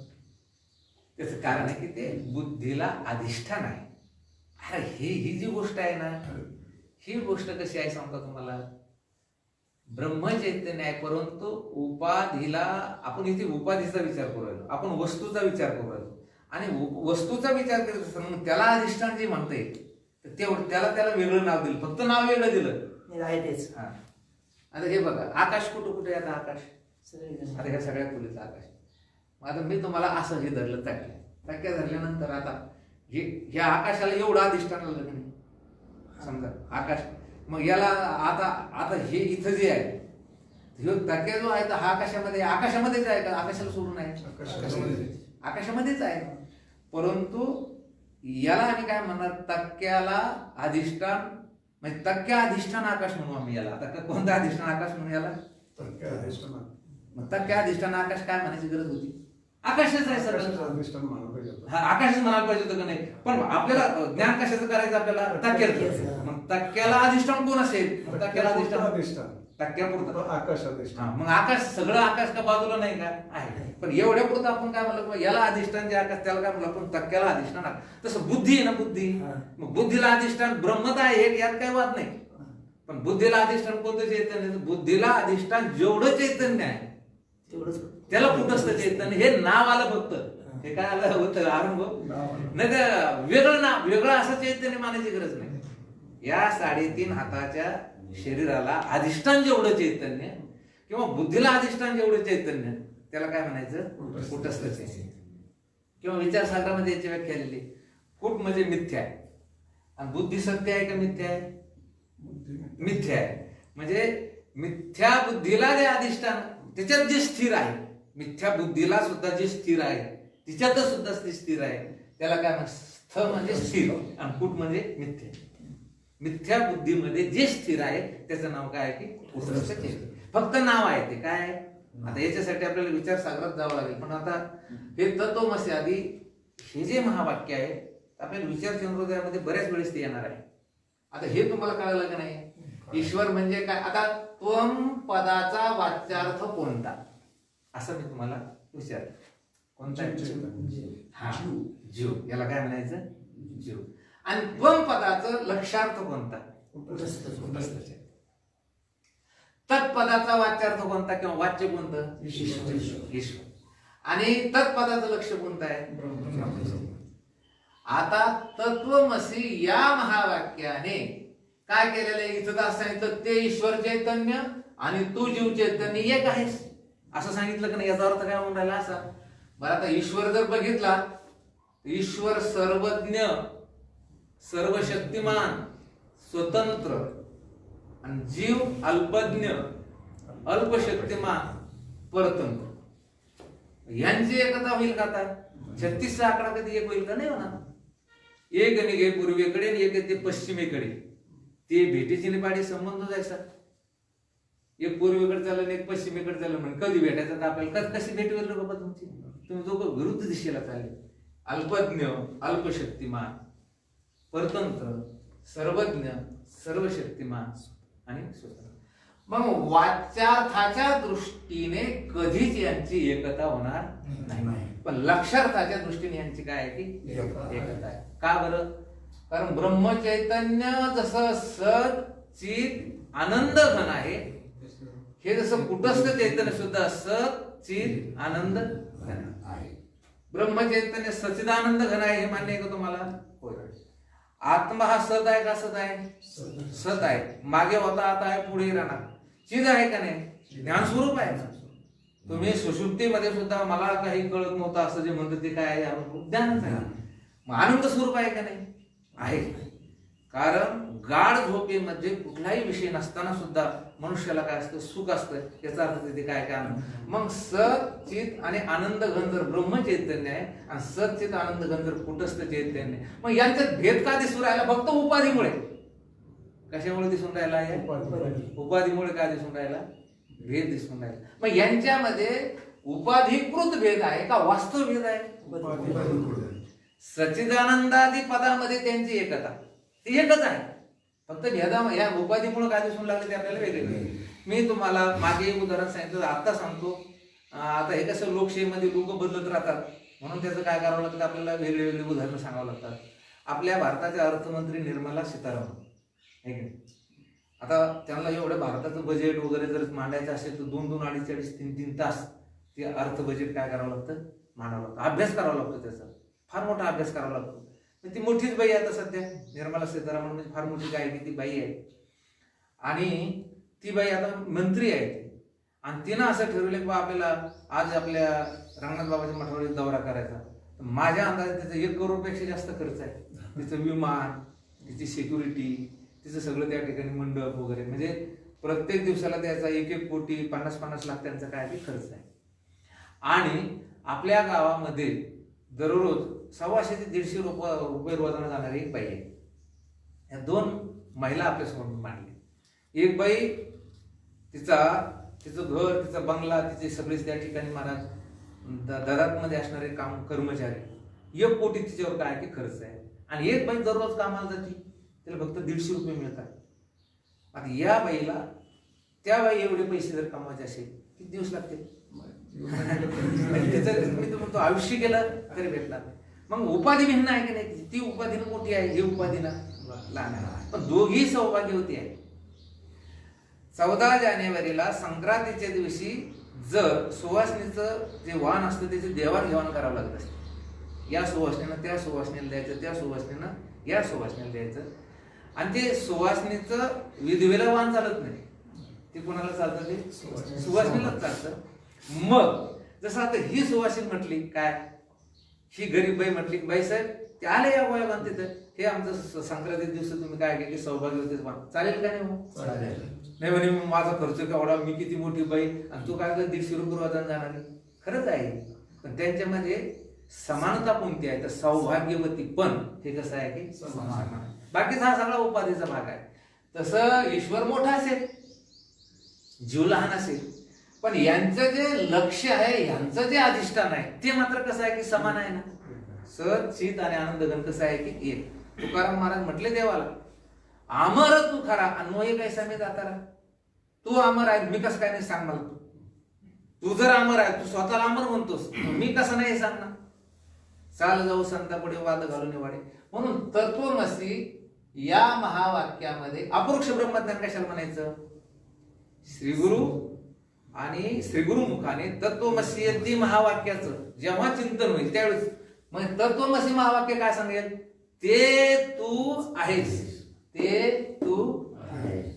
त्याचं कारण आहे की ते बुद्धीला अधिष्ठान आहे. अरे ही जी गोष्ट आहे ना ही गोष्ट कशी आहे सांगता तुम्हाला ब्रह्मचैतन्य आहे परंतु उपाधीला आपण इथे उपाधीचा विचार करू राहिलो आपण वस्तूचा विचार करू राहिलो आणि वस्तूचा विचार करत असताना त्याला अधिष्ठान जे म्हणता येईल तेवढं त्याला वेगळं नाव दिलं फक्त नाव वेगळं दिलं आहे तेच. हा आता हे बघा आकाश कुठं कुठे आता आकाश आता ह्या सगळ्या खोलीचं आकाश. मग आता मी तुम्हाला असं हे धरलं टक्क्या धरल्यानंतर आता ह्या आकाशाला एवढं अधिष्ठान आलं की नाही समजा आकाश मग याला आता हे इथं जे आहे हे टक्क्या जो आहे हा आकाशामध्येच आहे का आकाशाला सोडून आहे आकाशामध्येच आहे. परंतु याला आम्ही काय म्हणणार टक्क्याला अधिष्ठान म्हणजे टक्क्या अधिष्ठान आकाश म्हणू आम्ही याला. आता कोणतं अधिष्ठान आकाश म्हणू याला मग टक्क्या अधिष्ठान आकाश काय म्हणायची गरज होती आकाशच आहे सगळं. हा आकाशच म्हणायला पाहिजे होतं का नाही. पण आपल्याला ज्ञान कशाचं करायचं आपल्याला टक्क्याचं. मग टक्क्याला अधिष्ठान कोण असेल टक्क्याला अधिष्ठान टक्क्यापुरतं आकाश अधिष्ठान. मग आकाश सगळं आकाश का बाजूला नाही का आहे. पण एवढ्या पुरतं आपण काय म्हणलं याला अधिष्ठान जे आकाश त्याला काय म्हणलं आपण टक्क्याला अधिष्ठान. तसं बुद्धी आहे ना बुद्धी मग बुद्धीला अधिष्ठान ब्रह्मता आहे यात काही वाद नाही. पण बुद्धीला अधिष्ठान कोणतं चैतन्य बुद्धीला अधिष्ठान जेवढं चैतन्य आहे त्याला कुटस्थ चैतन्य हे नाव आलं फक्त. हे काय आलं होतं अनुभव नाही तर वेगळं असं चैतन्य मानायची गरज नाही. या 3.5 हाताच्या शरीराला अधिष्ठान जेवढं चैतन्य किंवा बुद्धीला अधिष्ठान जेवढं चैतन्य त्याला काय म्हणायचं कुटस्थ चैतन्य. किंवा विचारसागरामध्ये याची व्याख्या लिहिली कुट म्हणजे मिथ्या आहे आणि बुद्धी सत्य आहे का मिथ्या आहे मिथ्या आहे. म्हणजे मिथ्या बुद्धीला जे अधिष्ठान त्याच्यात जे स्थिर आहे मिथ्या बुद्धीला सुद्धा जे स्थिर आहे तिच्यातच सुद्धा ते स्थिर आहे त्याला काय म्हणतात स्थ म्हणजे स्थिर आणि कुट म्हणजे मिथ्या. मिथ्या बुद्धीमध्ये जे स्थिर आहे त्याचं नाव काय आहे की कुटस्थ चैतन्य. फक्त नाव आहे ते काय आहे. आता याच्यासाठी आपल्याला विचार सागरात जावं लागेल. पण आता हे तत्वमसी आधी हे जे महावाक्य आहे आपल्याला विचार चंद्रोदयामध्ये बऱ्याच वेळेस ते येणार आहे. आता हे तुम्हाला कळलं का नाही ईश्वर म्हणजे काय. आता त्वम पदाचा वाच्यार्थ कोणता असं मी तुम्हाला विचार कोणता हा जीव याला काय म्हणायचं जीव. आणि त्वम पदाचं लक्षार्थ कोणता तत्पदाचा वाच्यार्थ कोणता किंवा वाच्य कोणतं ईश्वर. आणि तत्पदाचं लक्ष कोणतं आहे. आता तत्वमसी या महावाक्याने काय केलेलं आहे इथं असं सांगितलं ते ईश्वर चैतन्य आणि तू जीव चैतन्य एक आहेस असं सांगितलं की नाही. याचा अर्थ काय म्हणून राहिला असा. बरं आता ईश्वर जर बघितला ईश्वर सर्वज्ञ सर्वशक्तिमान स्वतंत्र आणि जीव अल्पज्ञ अल्पशक्तिमान परतंत्र यांची एकता होईल का. आता 36चा आकडा कधी एक होईल का नाही होणार. एक निघे पूर्वेकडे आणि एक येते पश्चिमेकडे ते भेटीची निपाडी संबंध जायचा. एक पूर्वेकडे चाललं आणि एक पश्चिमेकडे चाललं म्हणजे कधी भेटायचं तर आपल्याला कशी भेट होईल बाबा तुमची तुम्ही दोघं विरुद्ध दिशेला चालले. अल्पज्ञ अल्पशक्तिमान परतंत्र सर्वज्ञ सर्वशक्तिमान आणि स्वतंत्र. मग वाच्यार्थाच्या दृष्टीने कधीच यांची एकता होणार नाही. पण लक्षार्थाच्या दृष्टीने यांची काय आहे की एकता आहे. का बरं कारण ब्रह्मचैतन्य जसं सत चित आनंद घन आहे हे जसं कुटस्थ चैतन्य सुद्धा सत चित आनंद घन आहे. ब्रह्मचैतन्य सच्चिदानंद घन आहे, हे मान्य आहे का तुम्हाला? होय. आत्मा हा सत आहे का असत आहे? सत आहे. मागे होता, आता आहे, पुढे राहणार. चीज आहे का नाही? ज्ञान स्वरूप आहे. तुम्ही सुषुप्तीमध्ये सुद्धा मला काही कळत नव्हतं असं जे म्हणतात ते काय आहे? अनुभव ज्ञानच आहे. मग आनंद स्वरूप आहे का नाही? आहे. कारण गाढ झोपेमध्ये कुठलाही विषय नसताना सुद्धा मनुष्याला काय असतं? सुख असतं. याचा अर्थ तिथे काय काय आनंद. मग सत चित आणि आनंद घन जर ब्रह्मचैतन्य आहे आणि सत चित आनंद घन जर कुटस्थ चैतन्य आहे, मग यांच्यात भेद का दिसून राहिला? फक्त उपाधीमुळे. कशामुळे दिसून राहिला आहे? उपाधीमुळे काय दिसून राहिला? भेद दिसून राहिला. मग यांच्यामध्ये उपाधिकृत भेद आहे का वास्तव भेद आहे? सच्चिदानंदादी पदामध्ये त्यांची एकता, ती एकच आहे. फक्त भेदा या उपाधीमुळे काय दिसून लागले ते आपल्याला वेगळे. मी तुम्हाला मागे एक उदाहरण सांगितलं, आता सांगतो. आता हे कसं लोकशाहीमध्ये लोक बदलत राहतात, म्हणून त्याचं काय करावं लागतं? आपल्याला वेगळे वेगळे उदाहरणं सांगावं लागतात. आपल्या भारताच्या अर्थमंत्री निर्मला सीतारामन आहे की नाही? आता त्यांना एवढं भारताचं बजेट वगैरे जर मांडायचं असेल तर 2-2, 2.5, 3-3 तास ते अर्थ बजेट काय करावं लागतं? मांडावं लागतं. अभ्यास करावा लागतो, त्याचा फार मोठा अभ्यास करावा लागतो. ती मोठीच बाई आता सध्या निर्मला सीतारामन म्हणजे फार मोठी काय की ती बाई आहे. आणि ती बाई आता मंत्री आहे. आणि तिनं असं ठरवलं की आपल्याला आज आपल्या रंगनाथ बाबाच्या मठावर दौरा करायचा. माझ्या अंदाजे त्याचा 1 करोडपेक्षा जास्त खर्च आहे. तिचं विमान, तिची सिक्युरिटी, तिचं सगळं त्या ठिकाणी मंडप वगैरे, म्हणजे प्रत्येक दिवसाला त्याचा 1-1 कोटी 50-50 लाख त्यांचा काय ते खर्च आहे. आणि आपल्या गावामध्ये दररोज 125 ते 150 रुपये रोजानं जाणारी एक बाई आहे. या 2 महिला आपल्यासमोर मांडली. एक बाई तिचं घर, तिचा बंगला, तिचे सगळे त्या ठिकाणी महाराज दरातमध्ये असणारे काम कर्मचारी 1 कोटी तिच्यावर काय की खर्च आहे. आणि एक बाई दररोज कामाला जाते, त्याला फक्त 150 रुपये मिळतात. आता या बाईला त्या बाई एवढे पैसे जर कमवायचे असेल किती दिवस लागतील? त्याचं मी म्हणतो आयुष्य गेलं तरी भेटणार नाही. मग उपाधी भिन्न आहे की नाही? ती उपाधीनं मोठी आहे, ही उपाधीनं लहान आहे, पण दोघी सौभाग्यवती आहे. 14 जानेवारीला संक्रांतीच्या दिवशी जर सुवासनीचं जे वाहन असतं त्याची देवाणघेवाण करावं लागत असते. या सुवासनीनं त्या सुवासनीला द्यायचं, त्या सुवासनीनं या सुवासनीला द्यायचं. आणि ते सुवासनीचं विधवेला वाहन चालत नाही, ते कोणाला चालतं? ते सुवासनीलाच चालतं. मग जसं आता ही सुवासिनी म्हटली काय, ही गरीब बाई म्हटली बाई साहेब ते आले या गोळ्या बांध तिथं, हे आमचं संक्रांती दिवशी तुम्ही काय केली सौभाग्यवतीच बांध, चालेल का? नाही नाही म्हणे माझा खर्च केवढा, मी किती मोठी बाई आणि तू काय 150 रुपये रोजानं जाणार. खरंच आहे, पण त्यांच्यामध्ये समानता कोणती आहे? तर सौभाग्यवती पण हे कसं आहे की समान. बाकीचा हा सगळा उपाधीचा भाग आहे. तसं ईश्वर मोठा असेल, जीव लहान असेल, पण यांचं जे लक्ष आहे, यांचं जे अधिष्ठान आहे ते मात्र कसं आहे की समान आहे ना. सत चित आणि आनंद घन कसं आहे की एक. तुकाराम महाराज म्हटले देवाला, अमर तू खरा अन्वय कैसा मी दातारा. तू अमर आहे, मी कसं काय नाही सांग मला. तू जर अमर आहे, तू स्वतःला अमर म्हणतोस, मी कसं नाही सांगणार. चाल जाऊ संता पुढे वाद घालून वाढे. म्हणून तत्वमसी या महावाक्यामध्ये अपरोक्ष ब्रह्मज्ञान कशाला म्हणायचं? श्रीगुरु आणि श्रीगुरु मुखाने तत्वमसी महावाक्याचं जेव्हा चिंतन होईल त्यावेळेस मग तत्वमसी महावाक्य काय सांगेल? ते तू आहेस, ते तू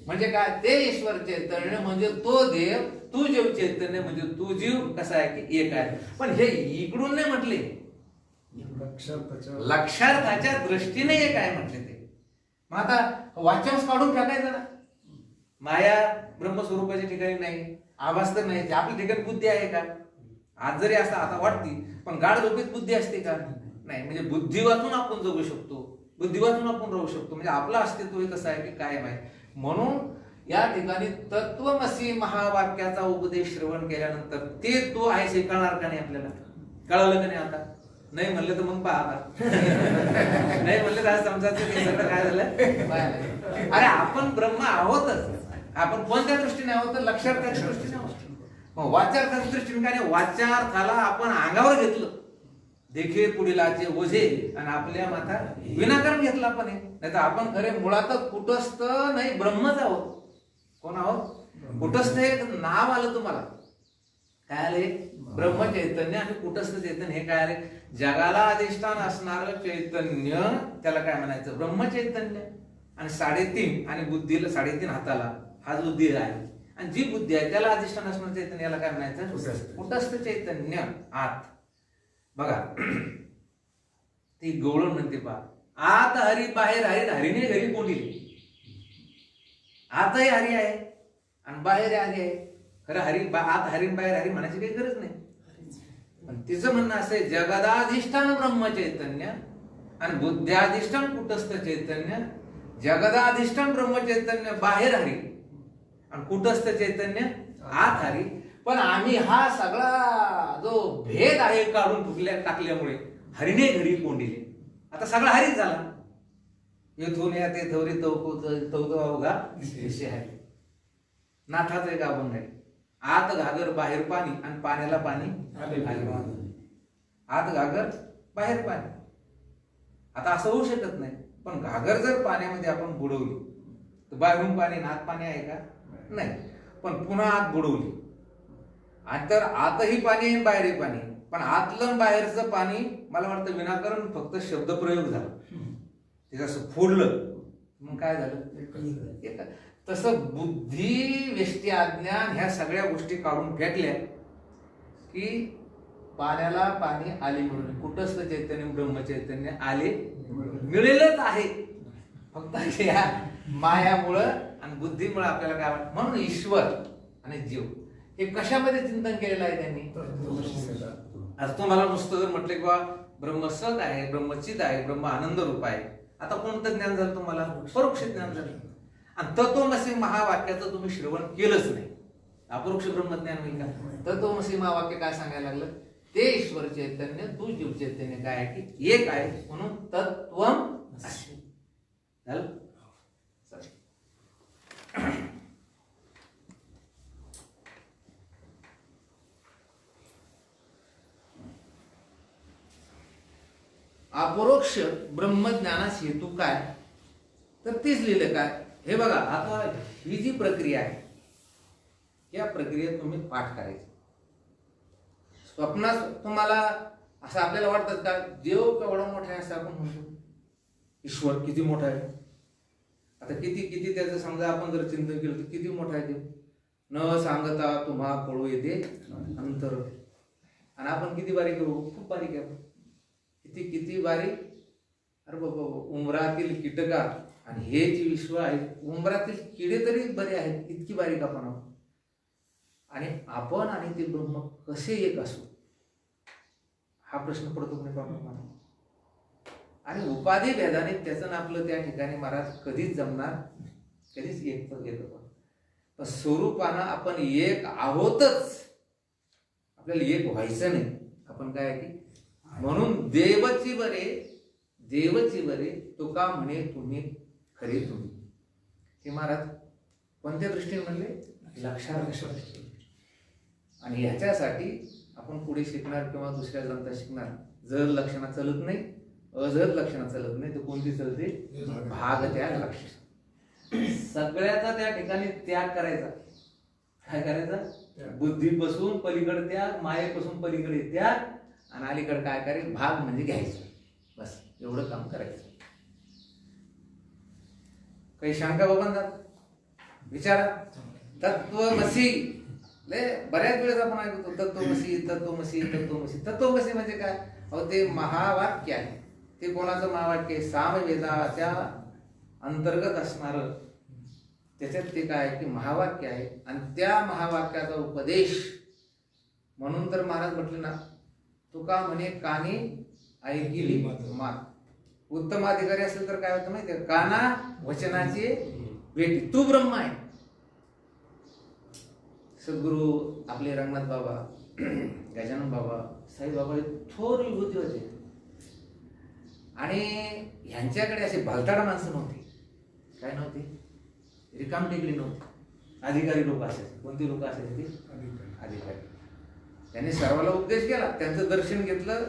म्हणजे काय? ते ईश्वर चैतन्य म्हणजे तो देव, तू जीव चैतन्य म्हणजे तू जीव कसा आहे की एक आहे. पण हे इकडून नाही म्हटले, लक्षार्थाच्या दृष्टीने एक आहे म्हटले ते. मग आता वाच्यांश काढून टाकायचं ना. माया ब्रह्मस्वरूपाच्या ठिकाणी नाही, आभास तर नाही. आपल्या ठिकाणी बुद्धी आहे का? आज जरी असं आता वाटते, पण गाढ झोपेत बुद्धी असते का? नाही. म्हणजे बुद्धी वाचून आपण जगू शकतो, बुद्धी वाचून आपण राहू शकतो. म्हणजे आपलं अस्तित्व हे कसं आहे की कायम आहे. म्हणून या ठिकाणी तत्वमसी महावाक्याचा उपदेश श्रवण केल्यानंतर ते तू आहेस हे कळणार का नाही आपल्याला? कळवलं का नाही? आता नाही म्हणलं तर मग पहा. नाही म्हणलं तर आज समजायचं काय झालं. अरे आपण ब्रह्म आहोतच. आपण कोणत्या दृष्टीने आहोत? तर लक्षार्थाच्या दृष्टीने आहोत. मग वाच्यार्थाच्या दृष्टीने काय? वाच्यार्थाला आपण अंगावर घेतलं, देखे पुढीलाचे ओझे, आणि आपल्या माथा विनाकारण घेतला आपण. नाही तर आपण खरे मुळातच कुटस्थ नाही ब्रह्मच आहोत. कोण आहोत? कुटस्थ हे नाव आलं तुम्हाला काय आले? ब्रह्म चैतन्य आणि कुटस्थ चैतन्य हे काय आले? जगाला अधिष्ठान असणारं चैतन्य त्याला काय म्हणायचं? ब्रह्मचैतन्य. आणि 3.5 आणि बुद्धीला 3.5 हाताला हा जो देह आहे आणि जी बुद्धी आहे त्याला अधिष्ठान असणारं चैतन्य याला काय म्हणायचं? कुटस्थ चैतन्य आत. बघा ती गवळण म्हणते पहा, आत हरी बाहेर हरी, हरीने घरी कोंडली. आतही हरी आहे आणि बाहेर हरी आहे. खरं आत हरी बाहेर हरी म्हणायची काही गरज नाही. पण तिचं म्हणणं असं आहे, जगदाधिष्ठान ब्रह्मचैतन्य आणि बुद्ध्याधिष्ठान कुटस्थ चैतन्य. जगदाधिष्ठान ब्रह्मचैतन्य बाहेर हरी आणि कुटस्थ चैतन्य आत हरी. पण आम्ही हा सगळा जो भेद आहे काढून टाकल्यामुळे हरीने घरी कोंडिले. आता सगळा हरीच झाला. येथून या ते थोरी तवगा विषय आहे. नाथाचं एक अभंग आहे, आत घागर बाहेर पाणी आणि पाण्याला पाणी आत घागर बाहेर पाणी. आता असं होऊ शकत नाही. पण घागर जर पाण्यामध्ये आपण बुडवली तर बाहेरून पाणी आत पाणी आहे का? नाही. पण पुन्हा आत बुडवली आणि तर आतही पाणी आहे बाहेरही पाणी. पण आतलं बाहेरचं पाणी मला वाटतं विनाकारण फक्त शब्दप्रयोग झाला. ते जसं फोडलं मग काय झालं? तसं बुद्धी व्यष्टी अज्ञान ह्या सगळ्या गोष्टी काढून फेकल्या की पाण्याला पाणी आले म्हणून कुटस्थ चैतन्य ब्रह्मचैतन्य आले मिळेलच आहे. फक्त या मायामुळं आणि बुद्धीमुळे आपल्याला काय वाटतं. म्हणून ईश्वर आणि जीव हे कशामध्ये चिंतन केलेलं आहे त्यांनी? आज तुम्हाला नुसतं जर म्हटलं की बा ब्रह्म सत आहे, ब्रह्मचित आहे, ब्रह्म आनंद रूप आहे. आता कोणतं ज्ञान झालं तुम्हाला? परोक्ष ज्ञान झालं. आणि तत्वमसी महावाक्याचं तुम्ही श्रवण केलंच नाही, अपरोक्ष ब्रह्मज्ञान होईल का? तत्वमसी महावाक्य काय सांगायला लागलं? ते ईश्वर चैतन्य तू जीव चैतन्य काय आहे की एक आहे म्हणून तत्वम असे झालं. अपरोक्ष ब्रह्मज्ञानास हेतू काय? तर तीच लिहिलं काय? हे बघा, आता ही जी प्रक्रिया आहे या प्रक्रियेत तुम्ही पाठ करायचे. स्वप्नात तुम्हाला असं आपल्याला वाटतं का देव केवढा मोठा आहे असं आपण म्हणतो? ईश्वर किती मोठा आहे? आता किती किती त्याचं समजा आपण जर चिंतन केलं तर किती मोठा आहे देव? न सांगता तुम्हा कळू येते अंतर. आणि आपण किती बारीक आहे? खूप बारीक आहे. किती किती बारीक. अरे बाबा, उंबरातील कीटका आणि हे जे विश्व आहे, उंबरातील किडे तरी बरे आहेत, इतकी बारीक आपण आहोत. आणि आपण आणि ते ब्रह्म कसे एक असू हा प्रश्न पडतो की नाही? आणि उपाधी भेदाने त्याचं आपलं त्या ठिकाणी महाराज कधीच जमणार, कधीच एक येतो. पण स्वरूपानं आपण एक आहोतच, आपल्याला एक व्हायचं नाही. आपण काय आहे की म्हणून देवची बरे तुका म्हणे तुम्ही खरे तुम्ही. हे महाराज कोणत्या दृष्टीने म्हणले? लक्षात. आणि ह्याच्यासाठी आपण पुढे शिकणार किंवा दुसऱ्या ग्रंथात शिकणार. जर लक्षणा चलत नाही, अजर लक्षणा चलत नाही तर कोणती चलते? भाग त्याग लक्षण. सगळ्याचा त्या ठिकाणी त्याग करायचा. काय करायचा? बुद्धीपासून पलीकडे त्याग, मायेपासून पलीकडे त्याग आणि अलीकडे काय करेल? भाग म्हणजे घ्यायचं. बस एवढं काम करायचं. काही शंका बाबांना विचारा. तत्वमसी बऱ्याच वेळेस आपण ऐकतो तत्वमसी तत्वमसी तत्वमसी. तत्वमसी म्हणजे काय? अहो ते महावाक्य आहे. ते कोणाचं महावाक्य आहे? सामवेदाच्या अंतर्गत असणार. त्याच्यात ते काय की महावाक्य आहे. आणि त्या महावाक्याचा उपदेश म्हणून तर महाराज म्हटले ना, तुका म्हणे कानी ऐकिली मात. उत्तमाधिकारी असेल तर काय होतं माहितीये? काना वचनाची भेटी. तू ब्रह्म आहे. सद्गुरु आपले रंगनाथ बाबा, गजानन बाबा, साई बाबा थोर विभूती होते. आणि ह्यांच्याकडे असे भलताड माणसं नव्हती. काय नव्हती? रिकाम टेकडी नव्हती. अधिकारी लोक असायचे. कोणती लोक असायची? अधिकारी. त्यांनी सर्वाला उपदेश केला. त्यांचं दर्शन घेतलं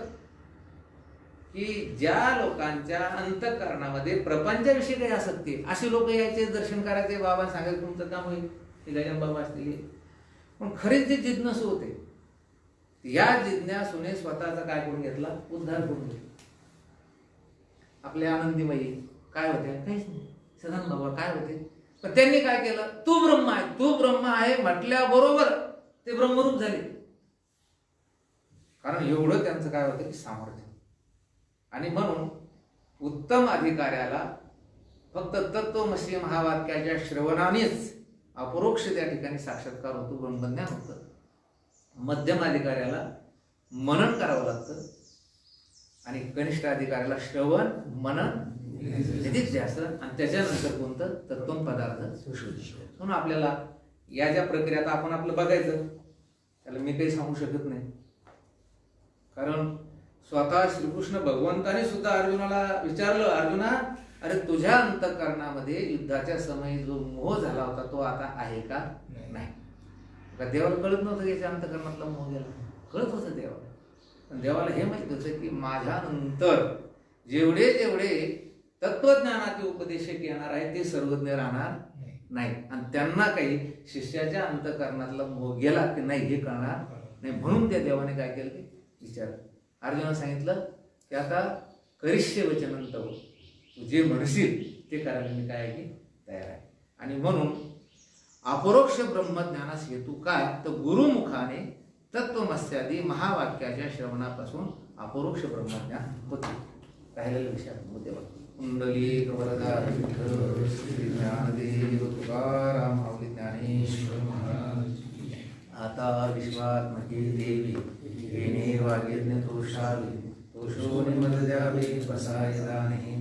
की ज्या लोकांच्या अंतःकरणामध्ये प्रपंचाविषयी काही आसक्ती, असे लोक यायचे, दर्शन करायचे. बाबा सांगायचं तुमचं काम होईल. ते गजानन बाबा असतील. पण खरेच जे जिज्ञासू होते या जिज्ञासूने स्वतःचा काय करून घेतला, उद्धार करून घेतला. आपल्या आनंदीमयी काय होत्या, काहीच नाही. सदानंद बाबा काय होते, पण त्यांनी काय केलं, तू ब्रह्म आहे, तू ब्रह्म आहे म्हटल्याबरोबर ते ब्रह्मरूप झाले. कारण एवढं त्यांचं काय होतं की सामर्थ्य. आणि म्हणून उत्तम अधिकाऱ्याला फक्त तत्वमसी महावाक्याच्या श्रवणानेच अपरोक्ष त्या ठिकाणी साक्षात्कार होतो, ब्रह्मज्ञान होतं. मध्यम अधिकाऱ्याला मनन करावं लागतं आणि कनिष्ठ अधिकाऱ्याला श्रवण, मनन, निधिध्यासन आणि त्याच्यानंतर कोणतं तत्त्वम पदार्थ. म्हणून आपल्याला या ज्या प्रक्रिया आपण आपलं बघायचं, त्याला मी काही सांगू शकत नाही. कारण स्वतः श्रीकृष्ण भगवंताने सुद्धा अर्जुनाला विचारलं, अर्जुना अरे तुझ्या अंतःकरणामध्ये युद्धाच्या समयी जो मोह झाला होता तो आता आहे का नाही. का देवाला कळत नव्हतं की याच्या अंतःकरणातला मोह गेला, कळत होतं देवाला. पण देवाला हे माहित होतं की माझ्यानंतर जेवढे जेवढे तत्वज्ञानाचे उपदेशक येणार आहेत ते सर्वज्ञ राहणार नाही. आणि त्यांना काही शिष्याच्या अंतःकरणातला मोह गेला की नाही हे कळणार नाही. म्हणून त्या देवाने काय केलं ते विचार. अर्जुनाला सांगितलं की आता करिष्य वचनं तव, तू जे म्हणशील ते करायला मी काय आहे की तयार आहे. आणि म्हणून अपरोक्ष ब्रह्मज्ञानास हेतू काय, तर गुरुमुखाने तत्वमस्यादी महावाक्याच्या श्रवणापासून अपरोक्ष ब्रह्मज्ञान होते. राहिलेल्या विषयात मुद्देवर कुंडली वरदा विठ्ठल श्री ज्ञानदेव तुकाराम माऊली ज्ञानेश्वर महाराज. आता विश्वात मही देवी येणे वागेज्ञ तोषावी, तोषो निमद द्यावे बसाय दाने.